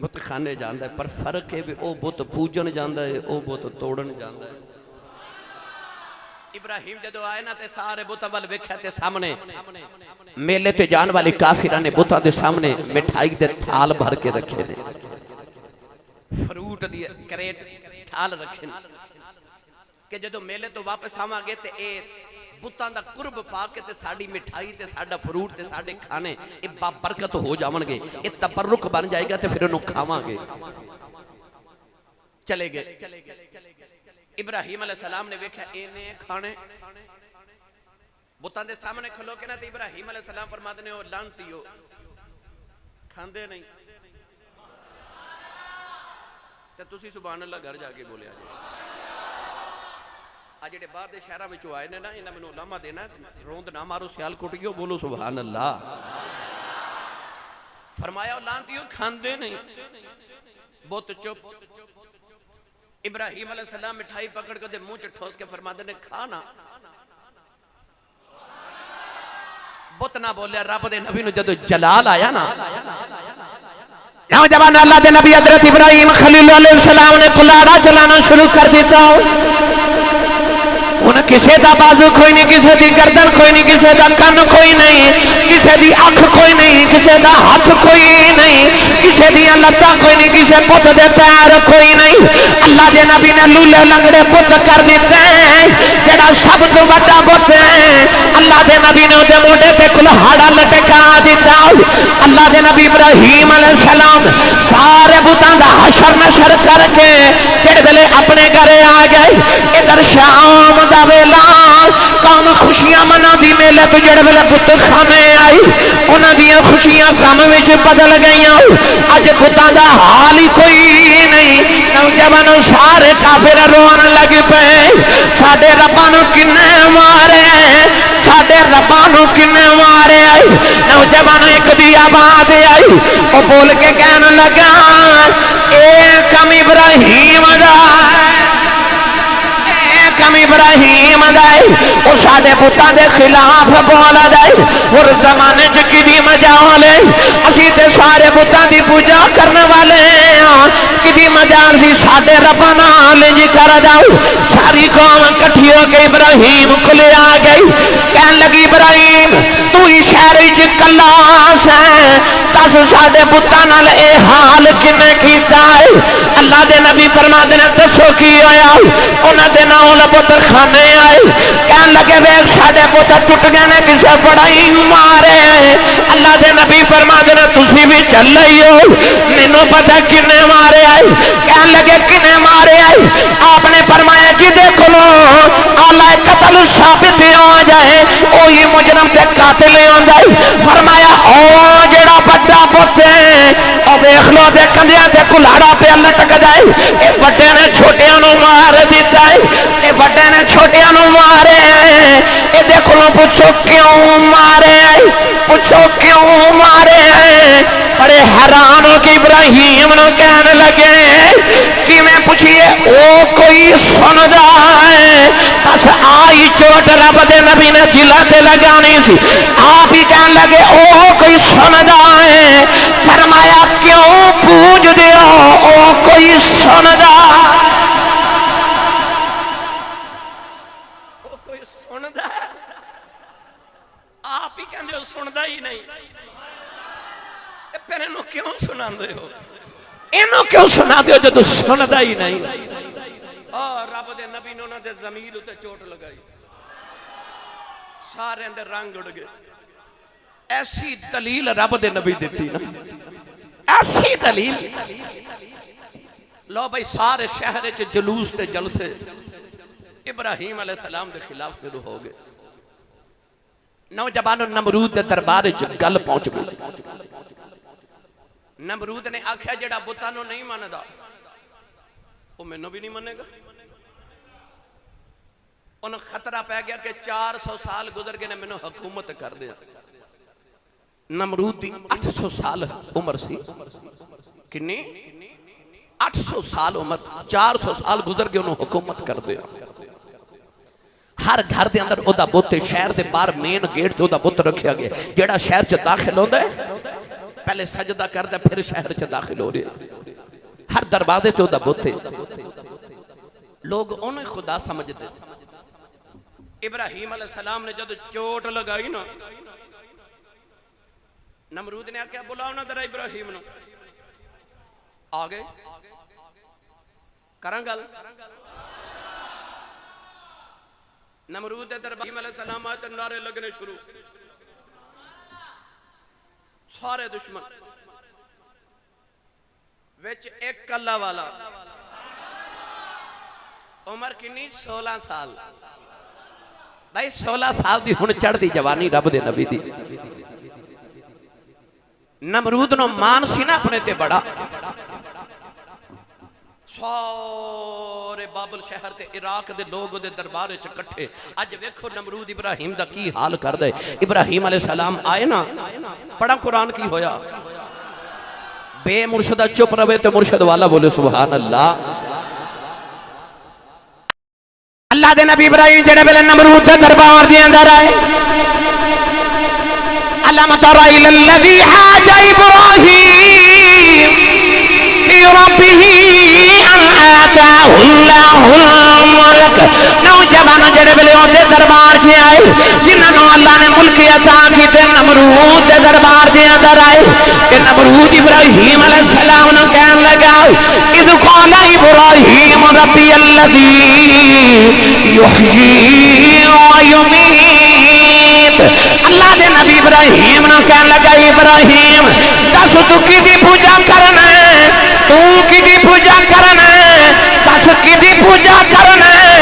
बुत खाने जांदा है, पर फर्क है भी ओ बुत पूजन जांदा है, ओ बुत तोड़न जांदा है। इब्राहिम जदों आए ना ते सारे बुतां वल वेख्या ते सामने मेले ते जान वाले काफिरां ने बुतां दे सामने मिठाई दे थाल भर के रखे ने, फ्रूट दी करेट थाल रखे ने कि जदों मेले तो वापस आवांगे ते ए बुतां दा कुर्ब पा के ते साडी मिठाई ते साडा फ्रूट ते साडे खाने ए बाबरकत हो जावणगे, ए तबरुक बन जाएगा ते फिर उन्होंने खावांगे। चले गए। इब्राहिम अलैहिस्सलाम ने वेख्या इन्ने खाने बुतां दे सामने खलो के ना, ते इब्राहिम अलैहिस्सलाम फरमाते ने ओ लानतियो खांदे नहीं ते तुसी सुभान अल्लाह घर जाके बोलिया जी। आज जेडे बाहर दे शहरां विचों आए ने ना, इन्हां मैनूं लामा देना, रोंद ना मारो, सियालकोटियो बोलो सुभान अल्लाह। फरमाया ओ लानतियो खांदे नहीं, बुत चुप। इब्राहिम अलैहिस्सलाम मिठाई पकड़ के मुंह च ठोस के फरमाते ने खाना। बुत ना बोलिया। रब दे नबी नूं जदों जलाल आया ना, नौजवान अल्लाह दे नबी हजरत इब्राहिम खलील अलैहिस्सलाम ने कुल्हाड़ा चलाना शुरू कर दिता। हुण किसे दा बाजू कोई नहीं, किसे दी गर्दन कोई नहीं, किसे दा कन कोई नहीं, किसे दी अख कोई नहीं, किसे दा हाथ कोई नहीं, किसे दी लत्तां कोई नहीं, किसे पुत दे पैर कोई नहीं। अल्लाह दे नबी ने लूले लंगड़े पुत कर दिते। जेड़ा सब तो बड़ा पुत है, अल्लाह दे नबी ने उहदे मोढे ते कुल्हाड़ा लटका दिता। अल्लाह दे नबी इब्राहिम अलैहिस्सलाम सारे बुतां दा हशर नशर करके जेड़े वेले अपने घरे आ गए। इधर शाम दा वेला कौम खुशियां मनादी, मेले तो जेड़े वेले पुत खाने आई उन्हां दी खुशियां गम विच बदल गईयां। अज पुतां दा हाल ही कोई नहीं। नौजवानों सारे काफिर रोन लग पे, साडे रब्बां नूं किन्ने मारे, साडे रब्बां नूं किन्ने मारे। नौजवानों एक दी आवाज आई, वो बोल के कहने लगा ए कम इब्राहिम दा, इब्राहिम वो साडे पुत्तां दे खिलाफ बोला जाए और जमाने च किदी मजाल है। असीं ते सारे पुत्तां दी पूजा करने वाले किदी मजाल सी साडे रब नाल इंज कर जाओ। सारी कौम इकट्ठी हो के इब्राहिम कोले आ गई। कहन लगी इब्राहिम तू ही शहर च कल्ला सै, दस साडे पुत्तां नाल ए हाल किने कीता है। अल्लाह दे नबी फरमाते ने दसो की होया। उन्हां दे नाल पुत खाने आए, कहन लगे वेख साडे पुत टुट गए ने, किसे बड़ाई मारे। अल्लाह दे नबी फरमाते ने तुसी भी चल रही हो, मैनू पता किने मारे आए। कहन लगे किने मारे आए। आपने फरमाया जी देखो आला कतल साबित हो जाए वही मुजरम ते कातिल हो जाए। फरमाया ओ जेड़ा बड़ा पुत है ओ वेख लो दे कंधियां ते कुल्हाड़ा पे लटक जाए। ये बड़े ने छोटियां नु मार दिता है, ये बड़े ने छोटियां नु मारे। ये देखो पूछो क्यों मारे, पूछो क्यों मारे। बड़े हैरान हो कि इब्राहिम नु कहने लगे कि मैं पूछिए ओ कोई सुनदा है। बस आई चोट रब दे नबी ने दिला ते लगानी सी। आप ही कहने लगे ओ कोई सुनदा है। फरमाया क्यों पूछ दियो ओ कोई सुनदा, ओ कोई सुनदा। आप ही कहंदे हो सुनदा ही नहीं, फिर इन्हू क्यों सुनांदे हो? इन्हू क्यों सुनांदे हो जदों सुनदा ही नहीं। रब दे नबी ने उन्हां दे ज़मीर उते चोट लगाई, सारे दे रंग उड़ गए। ऐसी दलील रब दे नबी दिती ना, ऐसी दलील। लो भाई सारे शहर च जलूस ते जलसे इब्राहिम अलैहिस्सलाम के खिलाफ शुरू हो गए। नौजवानों नमरूद के दरबार च गल पहुंच गई। नमरूद ने आख्या जेड़ा बुतां नूं नहीं मनदा वो मैनू भी नहीं मनेगा। उन्हें खतरा पै गया कि 400 साल गुजर गए ने मैनू हुकूमत कर दिया। नमरूद की 800 साल उम्र सी। किन्नी? 800 साल उम्र, 400 साल गुजर गए उन्होंने हुकूमत कर दिया। हर घर के अंदर ओदा बुत, शहर के बाहर मेन गेट से ओदा बुत रखा गया। जेड़ा शहर च दाखिल होता है पहले सजदा करता फिर शहर च दाखिल हो रहा। हर दरवाजे से ओदा बुत है। लोग उन्हें खुदा समझते। इब्राहिम अलैहिस्सलाम ने जब चोट लगाई ना, नमरूद ने आख्या बुलाओ ना जरा इब्राहिम नूं। आ गए, करां गल। नमरूद दे दरबार अलैहिस्सलाम आए तो नारे लगने शुरू। सारे दुश्मन विच एक कल्ला वाला। उम्र किन्नी? 16 साल। भाई 16 साल की हुण चढ़दी जवानी रब दे नबी दी। नमरूद नो मान सी ना अपने ते बड़ा। सारे बाबल शहर ते इराक दे लोग दे दरबार च इकट्ठे। अज वेखो नमरूद इब्राहिम दा की हाल कर दे। इब्राहिम अलैहिस्सलाम आए ना, पढ़ा कुरान की होया। बेमुर्शदा चुप रहे तो मुर्शद वाला बोले सुभान अल्लाह। अल्लाह दे नबी इब्राहिम जेड़े वेले नमरूद दे दरबार दे अंदर आए, अल्लाह तरा इलल्लज़ी हाजा इब्राहिम फी रब्बिही अन आताहुल्लाहुल मुल्क। नौजवान जेड़े वेले ओदे दरबार च आए जिन्हां अल्लाह ने मुल्क अता कीते, नमरूद दे दरबार दे अंदर आए ते नमरूद इब्राहिम अलैहिस्सलाम नु कहन लगा इद क़ाला इब्राहिम रब्बी अल्लज़ी युहयी व युमीत। अल्लाह दे नबी इब्राहिम नु कहन लगा इब्राहिम दस तू किदी पूजा करना है, तू किदी पूजा करना है, दस किदी पूजा करना है।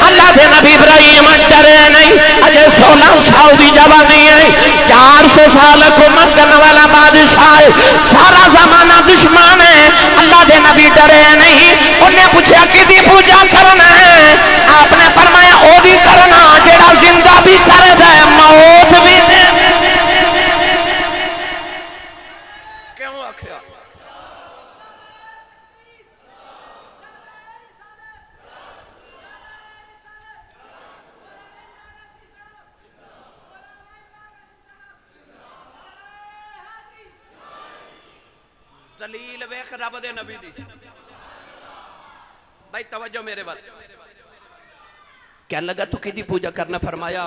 अल्लाह दे नबी इब्राहिम डरे नहीं। अजे 16 साल की जवानी है, 400 साल हुकूमत करने वाला बादशाह है, सारा जमाना दुश्मन है। अल्लाह दे नबी डरे नहीं। उन्हें पूछा किदी पूजा करना है, आपने फरमाया ओ भी करना जेड़ा जिंदा भी कर दे मौत भी दे। क्यों आख्या? दलील वेख रब दे नबी दी। भाई तवज्जो मेरे वाल। क्या लगा तू किदी पूजा करना? फरमाया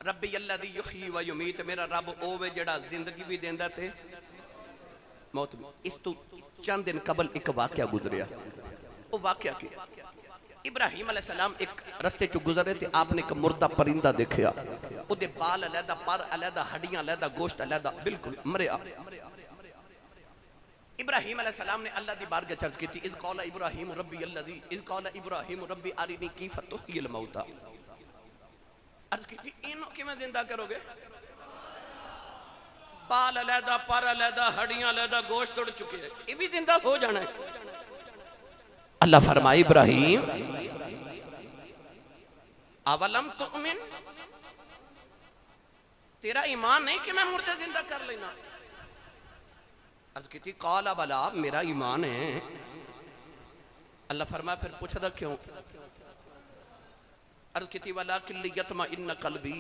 रब्बी अल्लज़ी युहयी व युमीत, मेरा रब ओवे जड़ा जिंदगी भी देंदा ते मौत भी। इस तो चंद दिन कबल एक वाकया गुजरिया। वो वाकया की इब्राहिम अलैहिस्सलाम एक रस्ते चो गुजरे थे, आपने एक मुर्दा परिंदा देखा, उहदे बाल अलहदा, पर अलहदा, हड्डियां अलहदा, गोश्त अलहदा, बिल्कुल मरिया। इब्राहिम अलैहिस्सलाम ने अल्लाह दी बारगाह चर्च की, is क़ाला Ibrahim rabi अल्लज़ी, is क़ाला Ibrahim रब्बी अरिनी कैफ़ तुह्यिल मौता। अर्ज की इन्हों किवें जिंदा करोगे? बाल अलहदा, पर अलहदा, हड्डियां अलहदा, गोश्त उड़ चुके हैं, ये भी जिंदा हो जाना है। अल्लाह फरमाए इब्राहिम अवलम तुमिन, तेरा ईमान नहीं कि मैं मुर्दे जिंदा कर लेना? अर्ज की काला बला, मेरा ईमान है। अल्लाह फरमाया फिर पूछदा क्यों? अर्ज की वाला किल्ली यतमा इन्न कल्बी,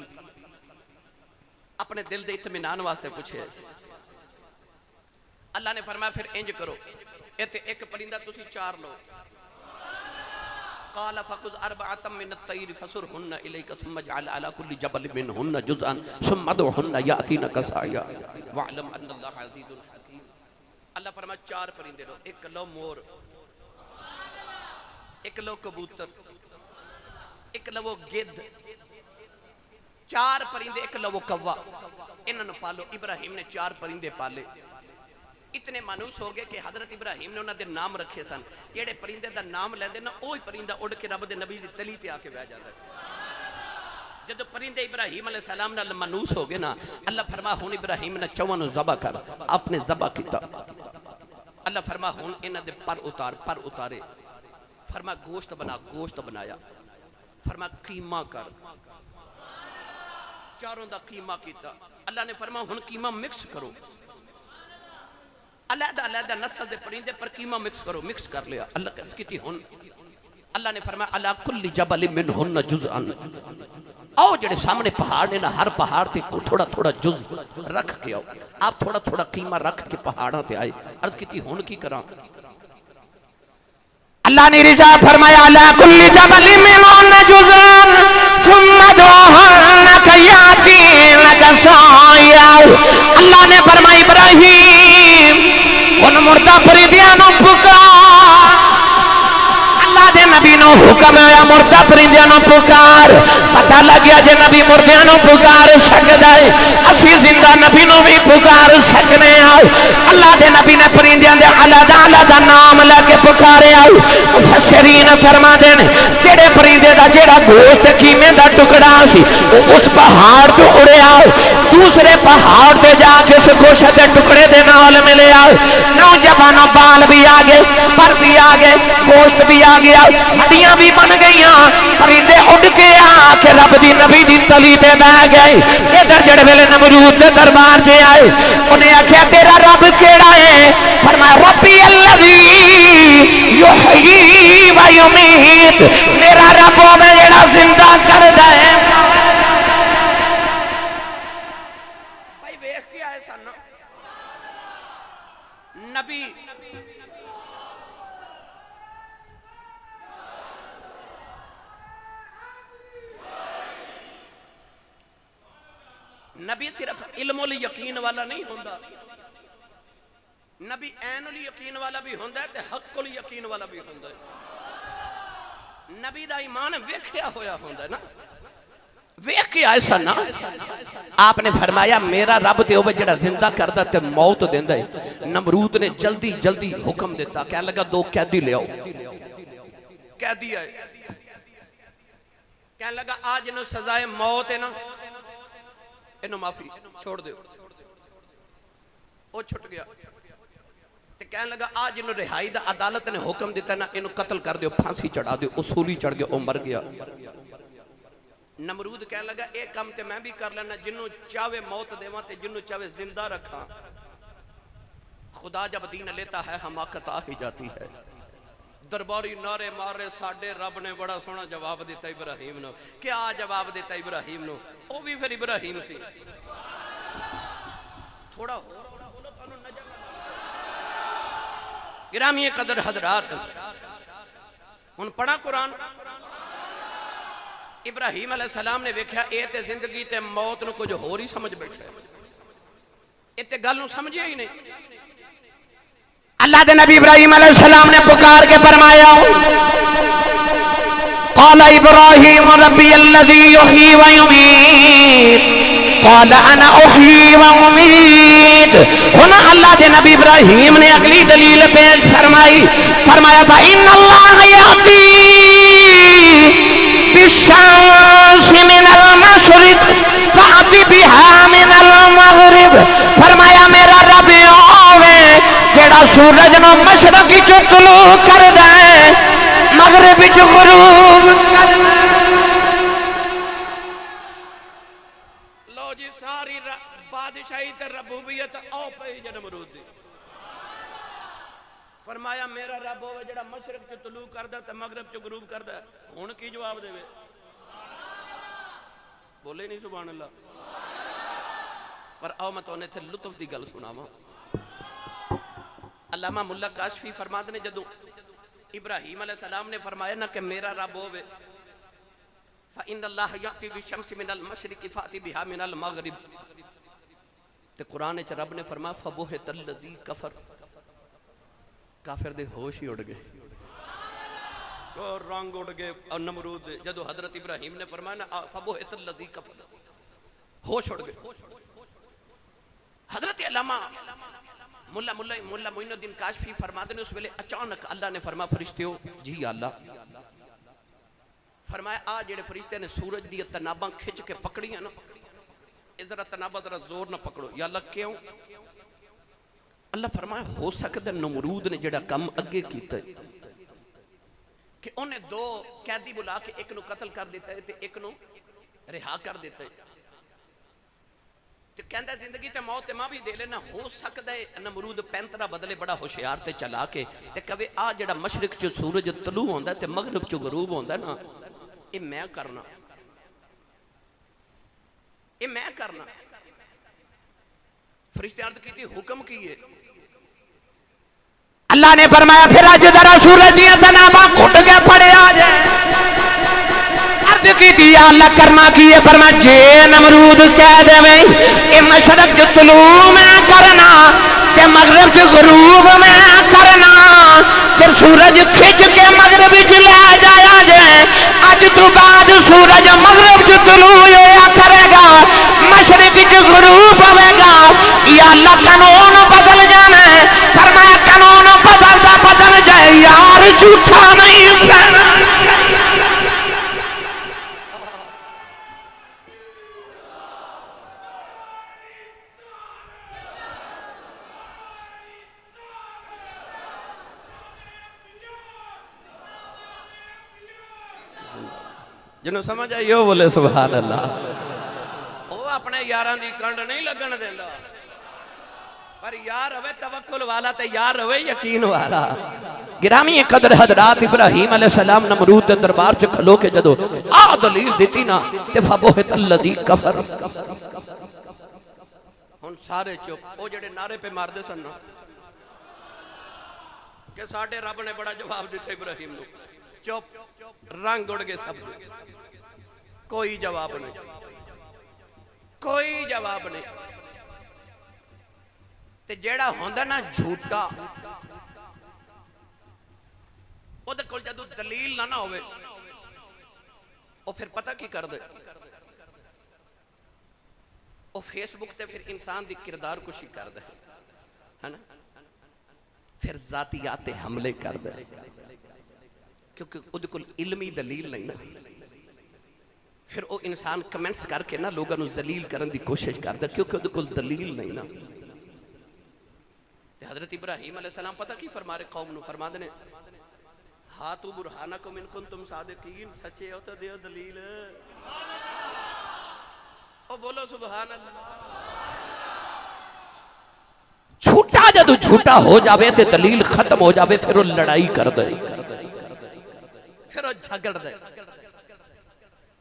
अपने दिल दे इत्मीनान वास्ते पूछे। अल्लाह ने फरमाया फिर इंज करो, इत्थे एक परिंदा तुसी चार लो। काला फखुज़ अर्बअतम मिनत तैर फसुरहुन्ना इलैका सुम्मा जअल अला कुल्ली जबल मिनहुन्ना जुज़अन सुम्मा दुहुन्ना यातीनका साया वअलम अन्नल्लाह अज़ीज़ुल हकीम। अल्लाह फरमाया चार परिंदे लो, एक लो मोर, एक लो कबूतर, एक लो गिद्ध, चार परिंदे, एक लो कौवा, इन्होंने पालो। इब्राहिम ने चार परिंदे पाले। इतने मानूस हो गए कि हजरत इब्राहिम ने उन्होंने नाम रखे सन। जेड़े परिंदे का नाम लेंदे ना, वही परिंदा उड़ के रब दे नबी दी तली ते आके बह जाता है। जब परिंदे इब्राहिम अलैहिस्सलाम नाल मानूस हो गए ना, अल्लाह फरमा हुन इब्राहिम ने चौवां नूं ज़बह कर, आपने ज़बह किया। अल्लाह फरमा हुन इन्हां दे पर उतारे, फरमा गोश्त बना, गोश्त बनाया, फरमा कीमा कर, चारों दा कीमा किया। अल्लाह ने फरमा हुन कीमा मिक्स करो, अलहदा अलहदा नस्ल दे परिंदे पर कीमा मिक्स करो, मिक्स कर लिया। अल्लाह की हुन अल्लाह ने फरमाया अला कुल्ली जबल मिनहुन्ना जुज़अन, आओ जेड़े सामने पहाड़ ने ना, हर पहाड़ ते थोड़ा थोड़ा जुज़ रख के आओ। आप थोड़ा थोड़ा कीमा रख के पहाड़ों ते आए। अर्ज की हुन की करा? अल्लाह ने रिजा फरमाया अला कुल्ली जबल मिनहुन्ना जुज़अन सुम्मा दुहुन्ना कयातीनका साया। अल्लाह ने फरमाया इब्राहिम उन मुर्दा परिंदियां नूं पुकार। अल्लाह दे नबी नूं हुक्म आया मुर्दा परिंदियां नूं पुकार। पता लग गया जे नबी मुर्दियां नूं पुकार सकदा है, असी जिंदा नबी नूं भी पुकार सकने आ। अल्लाह दे नबी ने परिंदियां दे अलहदा अलहदा नाम लेके पुकारिया। मुफस्सिरीन फरमाते हैं जेड़े परिंदे दा जेड़ा गोश्त कीमे दा टुकड़ा सी उस पहाड़ तो उड़िया, दूसरे पहाड़ पे जाके उस गोश्त के टुकड़े दे नाल मिले। नौजवानों बाल भी आ गए, पर भी आ गए, गोश्त भी आ गया, हड्डियां भी बन गई। परिंदे उड़ के आके रब दी नबी दी तली ते बह गए। इधर जड़े वेले नमरूद दे दरबार से आए, उन्हें आख्या तेरा रब केड़ा है? फरमाया रब्बी अल्लज़ी युहयी व युमीत, मेरा रब होवे जेड़ा जिंदा करदा है। भाई वेख के आए सन नबी नबी सिर्फ इल्मुल यकीन वाला नहीं होता, नबी ऐनुल यकीन वाला भी होता है, हक्कुल यकीन वाला भी होता है। नबी दा ईमान वेख्या होया होता है ना, वेख के आए सन ना। आपने फरमाया मेरा रब ते होवे जेड़ा जिंदा करदा ते मौत देंदा है। नमरूद ने जल्दी जल्दी हुक्म दिता, कहने लगा दो कैदी ले आओ। कैदी आए, कहने लगा आज इन्हू सजाए मौत है ना, इन्हू माफी छोड़ दो। वो छुट गया ते कहने लगा आज इन्हू रिहाई दा अदालत ने हुक्म दिता ना, इन्हू कत्ल कर दो, फांसी चढ़ा दो। उसूली चढ़ गया, वो मर गया। नमरूद कहने लगा एक काम ते मैं भी कर लेना, जिन्हों चाहे मौत देवा ते जिन्हों चाहे जिंदा रखा। खुदा जब दीन लेता है हमाकत आ ही जाती है। दरबारी नारे मारे, साडे रब ने बड़ा सोहना जवाब दिता इब्राहिम नो। क्या जवाब दिता इब्राहिम नो? वो भी फिर इब्राहिम सी। थोड़ा बोलो तानू नजर। गिरामी कदर हजरात, हुन पढ़ा कुरान। इब्राहिम अलैहिस्सलाम ने वेख्या ये ते जिंदगी ते मौत नूं कुछ होर ही समझ बैठा, ये ते गल नूं समझिया ही नहीं। अल्लाह दे नबी इब्राहिम अलैहिस्सलाम ने पुकार के फरमाया, क़ाला इब्राहिम रब्बी अल्लज़ी युही व युमीत, क़ाला अना उही व उमीत। हुना अल्लाह दे नबी इब्राहिम ने अगली दलील पेश फरमाई, फरमाया फा इन्नल्लाह यअती बिश्शम्सि मिनल मशरिक़ फ़अति बिहा मिनल मग़रिब। फरमाया मेरा रब आवे जेड़ा सूरज नो मशरक चो तुलू करदा है, मगरिब चो गुरूब करदा। लो जी सारी बादशाही ते रबूबियत आओ पे नमरूद दी। फरमाया मेरा रब होवे जेड़ा मशरक चो तुलू करदा ते मगरिब चो गुरूब करदा। हुण की जवाब देवे? बोले नहीं सुभान अल्लाह। पर आओ मैं तुहानू इत्थे लुत्फ दी गल सुनावां। अल्लामा मुल्ला काशफी फरमाते ने जदों इब्राहिम अलैहिस्सलाम ने फरमाया ना कि मेरा रब होवे फ़इन्नल्लाह यअती बिश्शम्सि मिनल मशरिक़ि फ़अति बिहा मिनल मग़रिब, ते कुरान च रब ने फरमाया फ़बुहितल्लज़ी कफ़र, काफिर दे होश ही उड़ गए, और रंग उड़ गए। और नमरूद जदों हजरत इब्राहिम ने फरमाया ना फ़बुहितल्लज़ी कफ़र, होश उड़ गए। हजरत अल्लामा मुल्ला मोइनुद्दीन काशफी फरमाते ने उस वेले अचानक अल्लाह ने फरमाया फरिश्तियों जी अल्लाह फरमाया आ जेड़े फरिश्ते ने सूरज दी तनाबा खिंच के पकड़ियां ना, जरा तनाबा जरा जोर ना पकड़ो या अल्लाह क्यों? अल्लाह फरमाया हो सकता नमरूद ने जेड़ा कम अगे कीता कि उन्हें दो कैदी बुला के एक नू कत्ल कर दिता है ते एक नू रिहा कर दिता है, कहता जिंदगी ते मौत मां भी दे लेना। हो सकता है नमरूद पैंतरा बदले बड़ा होशियार ते चला के ते कवे आ जेड़ा मशरिक चो सूरज तलू होंदा ते मगरिब चो गरूब होंदा ना, ये मैं करना, ये मैं करना। फरिश्ते अर्ज की हुक्म की है? अल्लाह ने फरमाया फिर अज जरा सूरज दी तनाबा घुट के पड़े आ जाए। अर्ज की दिया अल्लाह करना की है? फरमाया जे नमरूद कह देवे कि मशरक च तुलू मैं करना ते मगरिब च गुरूब मैं करना, फिर सूरज खिंच के मगरिब च ले जाया जाए। अज तो बाद सूरज मगरिब च तुलू होया करेगा, मशरिक च गुरूब होगा, या अल्लाह कानून बदल जाना है। फरमाया कानून बदलता बदल जाए यार, झूठा नहीं कहना। जिन्हों समझ आई हो बोले सुभान अल्लाह। वो अपने यारां दी कंड नहीं लगन देंदा, पर यार हवे तवक्कुल वाला ते यार हवे यकीन वाला। गिरामी कदर हजरात इब्राहिम अलैहिस्सलाम नमरूद दे दरबार च खलो के जदों आ दलील दिती ना ते फबुहितल्लज़ी कफर। हुन सारे चुप, ओ जेड़े नारे पे मारदे सन ना कि साडे रब ने बड़ा जवाब दिता इब्राहिम नूं, चुप, रंग उड़ गए सब, कोई जवाब नहीं, कोई जवाब नहीं। ते जेड़ा होंदा ना झूठा, ओदे कोल जदों दलील ना होवे ओ फिर पता की कर दे, ओ फेसबुक ते फिर इंसान दी किरदार कुशी कर दे, है ना, फिर जातियाते हमले कर दे, क्योंकि उहदे कोल इल्मी दलील नहीं ना। फिर वो इंसान कमेंट्स करके ना लोगों को जलील करने की कोशिश करता, क्योंकि उहदे कोल दलील नहीं ना। हजरत इब्राहिम अलैहिस्सलाम पता की फरमा रहे कौम नूं? फरमा दे हातू बुरहानकुम इन कुंतुम सादिकीन, सच्चे हो तो दियो दलील। ओ बोलो सुभान अल्लाह। झूठा जदों झूठा हो जावे ते दलील खत्म हो जावे, फिर वो लड़ाई कर दे, फिर वो झगड़ दे,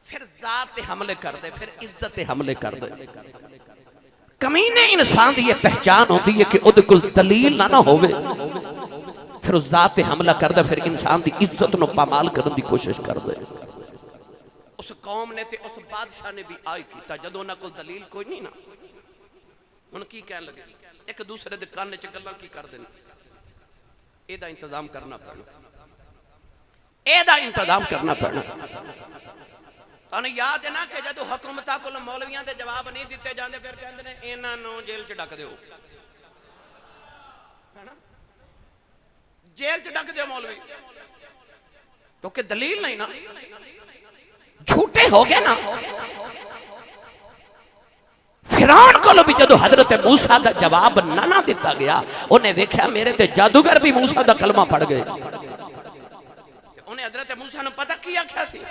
फिर जात हमले कर दे, फिर इज्जत हमले कर दे। कमीने इंसान की यह पहचान होती है कि उहदे कोल दलील ना होवे, फिर उस जात पे हमला कर दे, फिर इंसान की इज्जत नूं पामाल करने की कोशिश कर दे। उस कौम ने ते उस बादशाह ने भी आई किया जदों उन्हां कोल दलील कोई नहीं ना हुण की कहन लगे एक दूसरे दे कान च गल्लां की करदे ने एदा इंतजाम करना पैना एदा इंतजाम करना पैना तुहानूं याद है ना कि जदों हुकूमतां कोल मौलवियां दे जवाब नहीं दिते जांदे फिर कहंदे ने इन्हां नूं जेल च डक दिओ है ना जेल च डक दिओ मौलवी क्योंकि दलील नहीं ना झूठे हो गए ना फिरौन को भी जदों हजरत मूसा का जवाब ना दिता गया उन्हें देखा मेरे ते जादूगर भी मूसा का कलमा पढ़ गए उन्हें हजरत मूसा ने पता की आख्या सी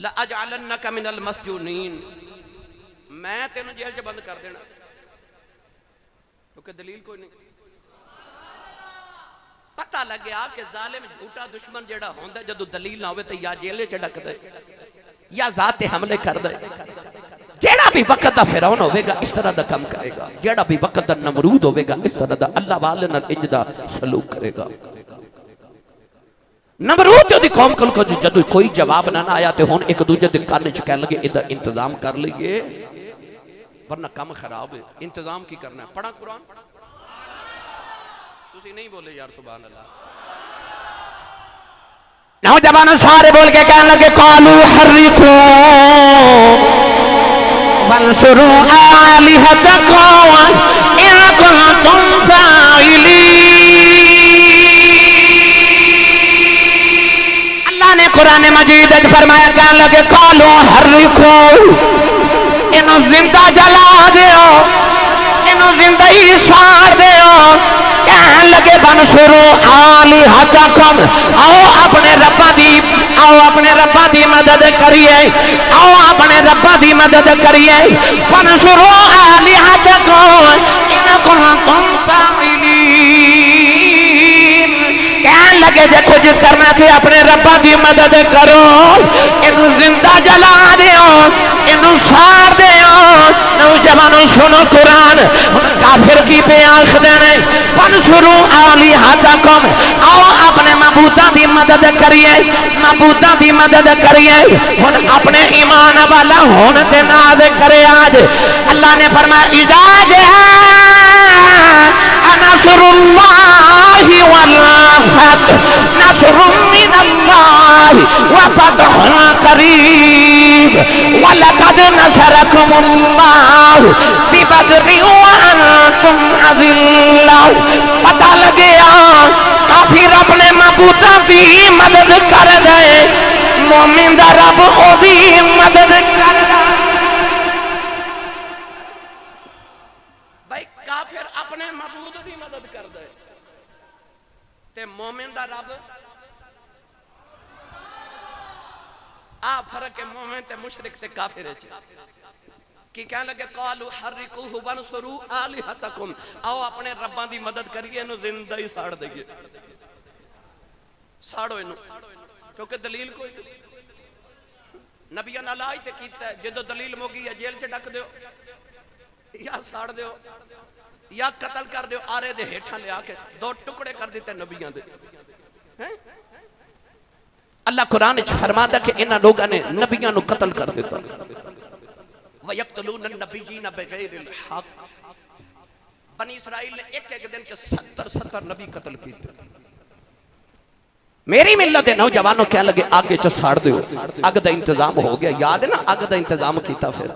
ला अजअलन्नका मिनल मस्जूनीन मैं तेन जेल च बंद कर देना क्योंकि दलील कोई नहीं पता लग गया कि जालिम झूठा दुश्मन जेड़ा होंदा जदों दलील ना होवे तो या जेल च डक दे या जात ते हमले कर दे जेड़ा भी वक्त दा फिरौन होवेगा इस तरह दा काम करेगा जेड़ा भी वक्त दा नमरूद होवेगा इस तरह दा अल्लाह वाले नाल इंज दा सलूक करेगा नमरूद दी कौम को जदों कोई जवाब ना आया तो हुण एक दूजे दे कान च कहन लगे इदा इंतजाम कर लईए वरना काम खराब है इंतजाम की करना है पढ़ा कुरान तुसी नहीं बोले यार सुभान अल्लाह नौजवान सारे बोल के कहने लगे कालू हर्रिकू वंसुरू आलिहतकुम इन कुंतुम फाइलीन। अल्लाह ने कुरान मजीद में फरमाया कहने लगे कालू हर्रिकू इन्हों जिंदा जला दियो इन्हों जिंदा ही साड़ दियो कहन लगे बंसुरू आलिहतकुम आओ अपने रब्बा दी मदद करिए आओ अपने रब्बा दी मदद करिए बंसुरू आलिहतकुम इन कुंतुम फाइलीन। कहन लगे जे कुछ करना थे अपने रब्बा दी मदद करो इन्हों जिंदा जला दियो इन्हों साड़ दियो। नौजवानों सुनो कुरान काफिर की पे आखदे ने बंसुरू आलिहतकुम आओ अपने मबूदा दी मदद करिए हुण अपने ईमान वाला होने ते नाद करे आज अल्लाह ने फरमाया इज़ा जआ नसरुल्लाहि वल फतह नसरुम मिनल्लाहि व फतहुन करीब वलक़द नसरकुमुल्लाहु बिबदरि व अंतुम अज़िल्ला। पता लगे काफिर अपने मबूदा दी मदद कर दे मोमिन दा रब ओदी मदद कर भाई काफिर अपने मबूद दी मदद कर दे ते मोमिन दा रब आ फर्क है मोमिन ते मुशरिक ते काफिर च की कहने लगे कालू हर्रिकूहु वंसुरू आलिहतकुम आओ अपने रब्बां दी मदद करिए इन्हू जिंदा ही साड़ दईए साड़ो इन्हू क्योंकि दलील कोई नबियां नाल आज ते कीता है जदों दलील मुक गई है जेल च डक दिओ या साड़ दिओ या कत्ल कर दिओ आरे दे हेठां लिया के दो टुकड़े कर दिते नबियां दे हैं। अल्लाह कुरान च फरमाता कि इन्हां लोगां ने नबियां नू कत्ल कर दिता वयक्तलून नबिय्यीन बिगैरिल हक बनी इसराइल ने एक एक दिन च 70 नबी कत्ल कीते। मेरी मिल्लत दे नौजवानों कहने लगे आगे च साड़ दिओ अग दा इंतजाम हो गया याद है ना अग दा इंतजाम कीता फिर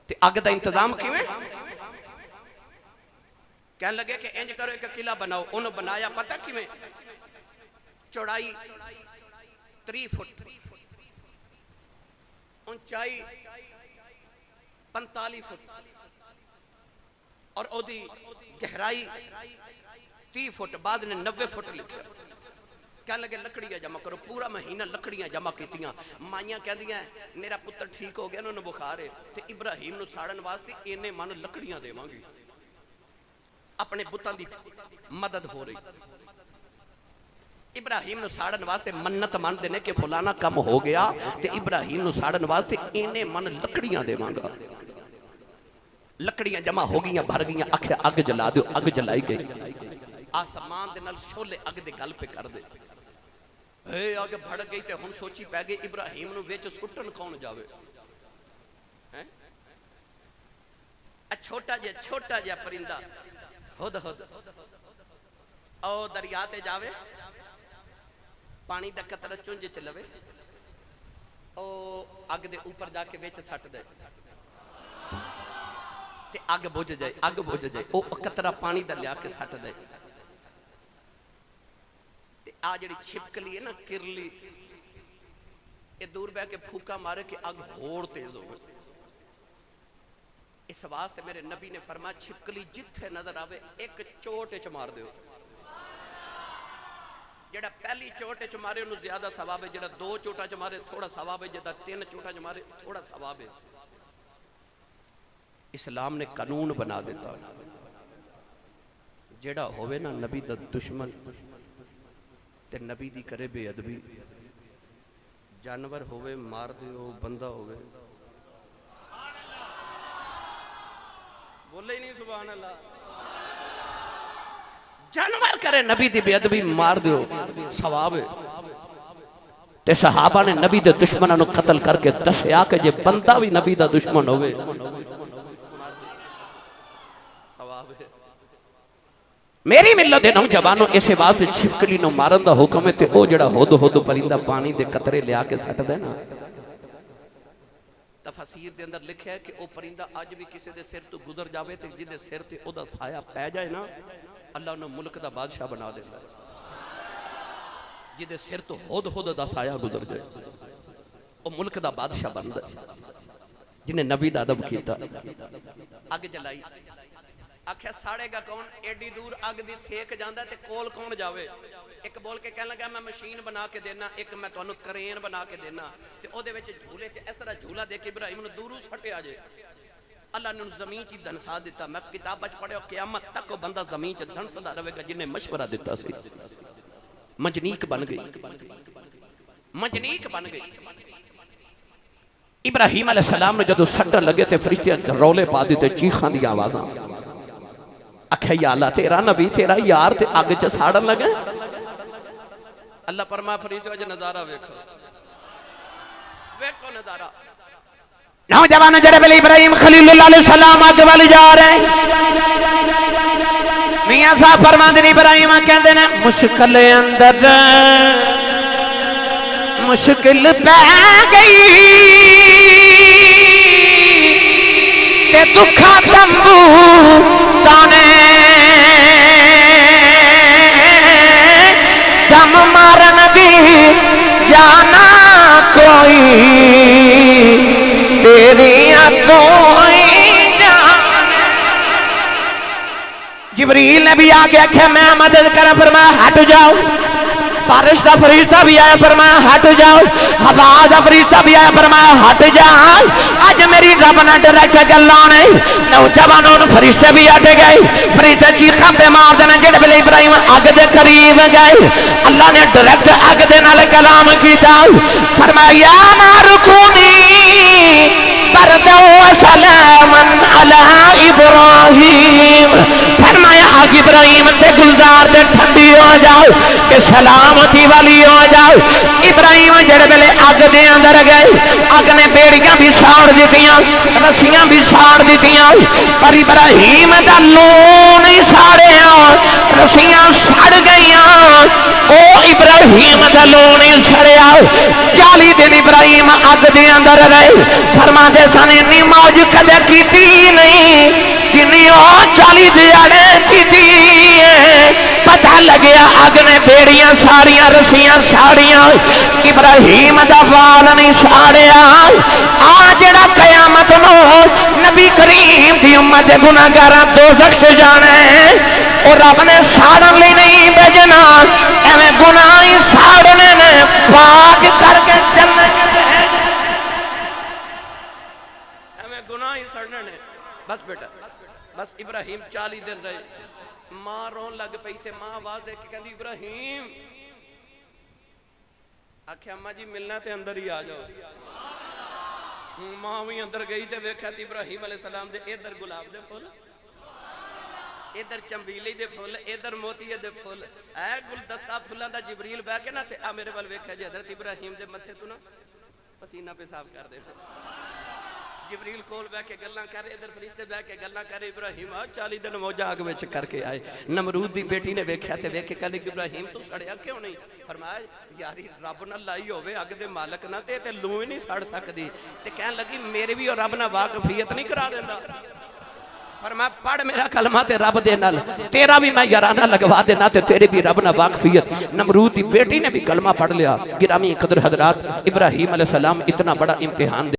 ते अग दा इंतजाम किवें कहने लगे कि इंज करो एक किला बनाओ उन्होंने बनाया पता किवें चौड़ाई 3 फुट ऊंचाई 45 फुट और ओदी गहराई 30 फुट बाद ने 90 फुट लिखा। कह लगे लकड़ियां जमा करो पूरा महीना लकड़ियां जमा कीतियां माइयां कहदियां मेरा पुत्र ठीक हो गया उन्होंने बुखार है ते इब्राहिम नूं साड़न वास्ते इन्ने मन लकड़ियां देवांगे अपने बुतां दी मदद हो रही इब्राहिम नूं साड़न वास्ते मन्नत मानते ने कि फलाना कम हो गया ते इब्राहिम नूं साड़न वास्ते इन्ने मन लकड़ियां देवांगा। लकड़ियां जमा हो गई भर गई आख्या अग जला दो अग जलाई गई आसमान दे नाल शोले अग दे गल पे कर दे आगे भड़ गई तो हुण सोची पै गई इब्राहिम नूं विच सुट्टण कौन जावे। छोटा जिहा परिंदा हुद हुद ओ दरिया ते जावे, पानी दा कतरा चुंझ च लवे, ओ अग दे ऊपर जाके विच सट दे ते अग बुझ जाए, अग बुझ जाए। ओ कतरा पानी दा लिया के सट दे ते आ जिहड़ी छिपकली है ना किरली, ये दूर बह के फूका मारे कि अग होर तेज हो गई। इस वास्ते मेरे नबी ने फरमाया छिपकली जिथे नजर आवे एक चोट च मार दो। जेड़ा पहली चोट च मारे उन्हें ज्यादा सवाब है, जेड़ा दो चोटा च मारे थोड़ा सवाब है, जेड़ा तीन चोटा च मारे थोड़ा सवाब है। इस्लाम ने कानून बना दिता, जेड़ा होवे ना नबी दा दुश्मन ते नबी दी करे बेअदबी, जानवर होवे मार दियो, बंदा होवे बोले ही नहीं सुभान अल्लाह, जानवर करे नबी दी बेअदबी मार दियो सवाब है। ते सहाबा ने नबी दे दुश्मनां नूं कत्ल करके दस्या कि जे बंदा भी नबी दा दुश्मन होवे सवाब है। मेरी मिल्लत दे नौजवानों इस वास्ते छिपकली नूं मारन दा हुक्म है ते ओ जेड़ा हुद हुद परिंदा पानी दे कतरे लिया के सट दे ना, तफसीर दे अंदर लिखा है कि ओ परिंदा अज भी किसी दे सिर तो गुजर जावे ते जिहदे सिर ते ओदा साया पै जाए ना, अल्लाह उन्हें मुल्क दा बादशाह बना देता है। जिहदे सिर तो हुद हुद दा साया गुजर जाए ओ मुल्क दा बादशाह बनदा, जिन्हें नबी दा अदब कीता। अग जलाई, आख्या साड़ेगा कौन, एडी दूर अग दी सेक जांदा ते कोल कौन जावे। एक बोल के कहन लगा मैं मशीन बना के देना, एक मैं तुहानू क्रेन बना के देना ते ओदे विच झूले च इस तरह झूला दे के इब्राहिम नूं दूरों सट्टिया जे, अल्लाह ने जमीन च धनसा दिता। मैं किताब च पढ़िया क़यामत तक वो बंदा जमीन च धनसदा रहेगा जिन्हें मशवरा दिता सी। मंजनीक बन गई, मंजनीक बन गई। इब्राहिम अलैहिस्सलाम ने जदों सट्टन लगे ते फरिश्तियां रौले पा दिते, चीखां दी आवाज़ां। आख्या या अल्लाह तेरा नबी तेरा यार ते अग च साड़न लगे। अल्लाह फरमा फरीदो अज नजारा वेखो, वेखो नजारा। नौजवान जड़े वेले इब्राहिम खलीलुल्लाह अलैहिस्सलाम अग वाल जा रहे हैं, मियां साहब फरमांदे ने इब्राहिम कहंदे ने मुश्किल अंदर मुश्किल पै गई ते दुखा तंबू ताने दम मारन दी जाना कोई तेरिया कोई जाने। जिब्रील ने भी आके आख्या मैं मदद करा, फरमाया हट जाओ। बारिश का फरिश्ता भी आया, फरमाया हट जाओ। हवा का फरिश्ता भी आया, फरमाया हट जाओ। अज मेरी रब ने डायरेक्ट गल्लां ने, नौजवानों फरिश्ते भी हट गए। फरिश्ते चीखां पे मारदे ने। जिहड़े वेले इब्राहिम अग दे करीब गए, अल्लाह ने डायरेक्ट अग दे नाल कलाम कीता, फरमाया या नार कूनी बरदौ सलामन अला इब्राहिम। फरमाया आग इब्राहिम ते गुलजार ते ठंडी हो जाओ कि सलामती वाली हो जाओ। इब्राहिम जेड़े वेले अग दे अंदर गए, अग ने बेड़ियां भी साड़ दित्तियां, रस्सियां भी साड़ दित्तियां, पर इब्राहिम दा लूण नहीं साड़िया, रस्सियां सड़ गईयां, ओ इब्राहिम दा लूण नहीं सड़िया। 40 दिन इब्राहिम अग दे अंदर रहे। फरमाते सन इन्नी मौज कदे कीती नहीं जिन्नी 40 दिहाड़े कीती। पता लगे अग ने बेड़ियां साड़ियां, रस्सियां साड़ियां, इब्राहिम दा वाल नहीं साड़िया। आ जेड़ा कयामत नूं नबी करीम दी उम्मत दे गुनाहगारां दोज़ख च जाना है, और रब ने साड़न लई नहीं भेजना, एवें गुनाह ही साड़ने ने, पाक करके जन्नत एवें गुनाह ही सड़ने ने। बस बेटा बस इब्राहिम 40 दिन रहे। मां रोन लग पई ते मां आवाज दे के कहंदी इब्राहिम। आख्या अम्मा जी मिलना ते अंदर ही आ जाओ। मां भी अंदर गई ते वेख्या ते इब्राहिम अलैहिस्सलाम दे इधर गुलाब दे फुल, इधर चंबीली दे फुल, इधर मोतिये दे फुल, ऐ गुलदस्ता फुल्लां दा जिबरील बह के ना ते आ मेरे वाल वेख्या जी हज़रत इब्राहिम दे मथे तो ना पसीना पेशाब कर दे। जिबरील कोल बह के गल्लां कर, इधर फरिश्ते बह के गल्लां कर। इब्राहिम आ 40 दिन मौजा अग विच करके आए। नमरूद दी बेटी ने वेख्या ते वेख के कहंदी इब्राहिम तू सड़िया क्यों नहीं? फरमाया यारी रब ना लाई होवे अग दे मालक ना ते लू ही नहीं सड़ सकदी। ते कहन लगी मेरे भी और रब ना वाकफियत नहीं करा देंदा। फरमाया पढ़ मेरा कलमा ते रब दे नाल तेरा भी मैं याराना लगवा देना ते तेरे भी रब ना वाकफियत। नमरूद की बेटी ने भी कलमा पढ़ लिया। गिरामी कदर हजरात, इब्राहिम अलैहिस्सलाम इतना बड़ा इम्तिहान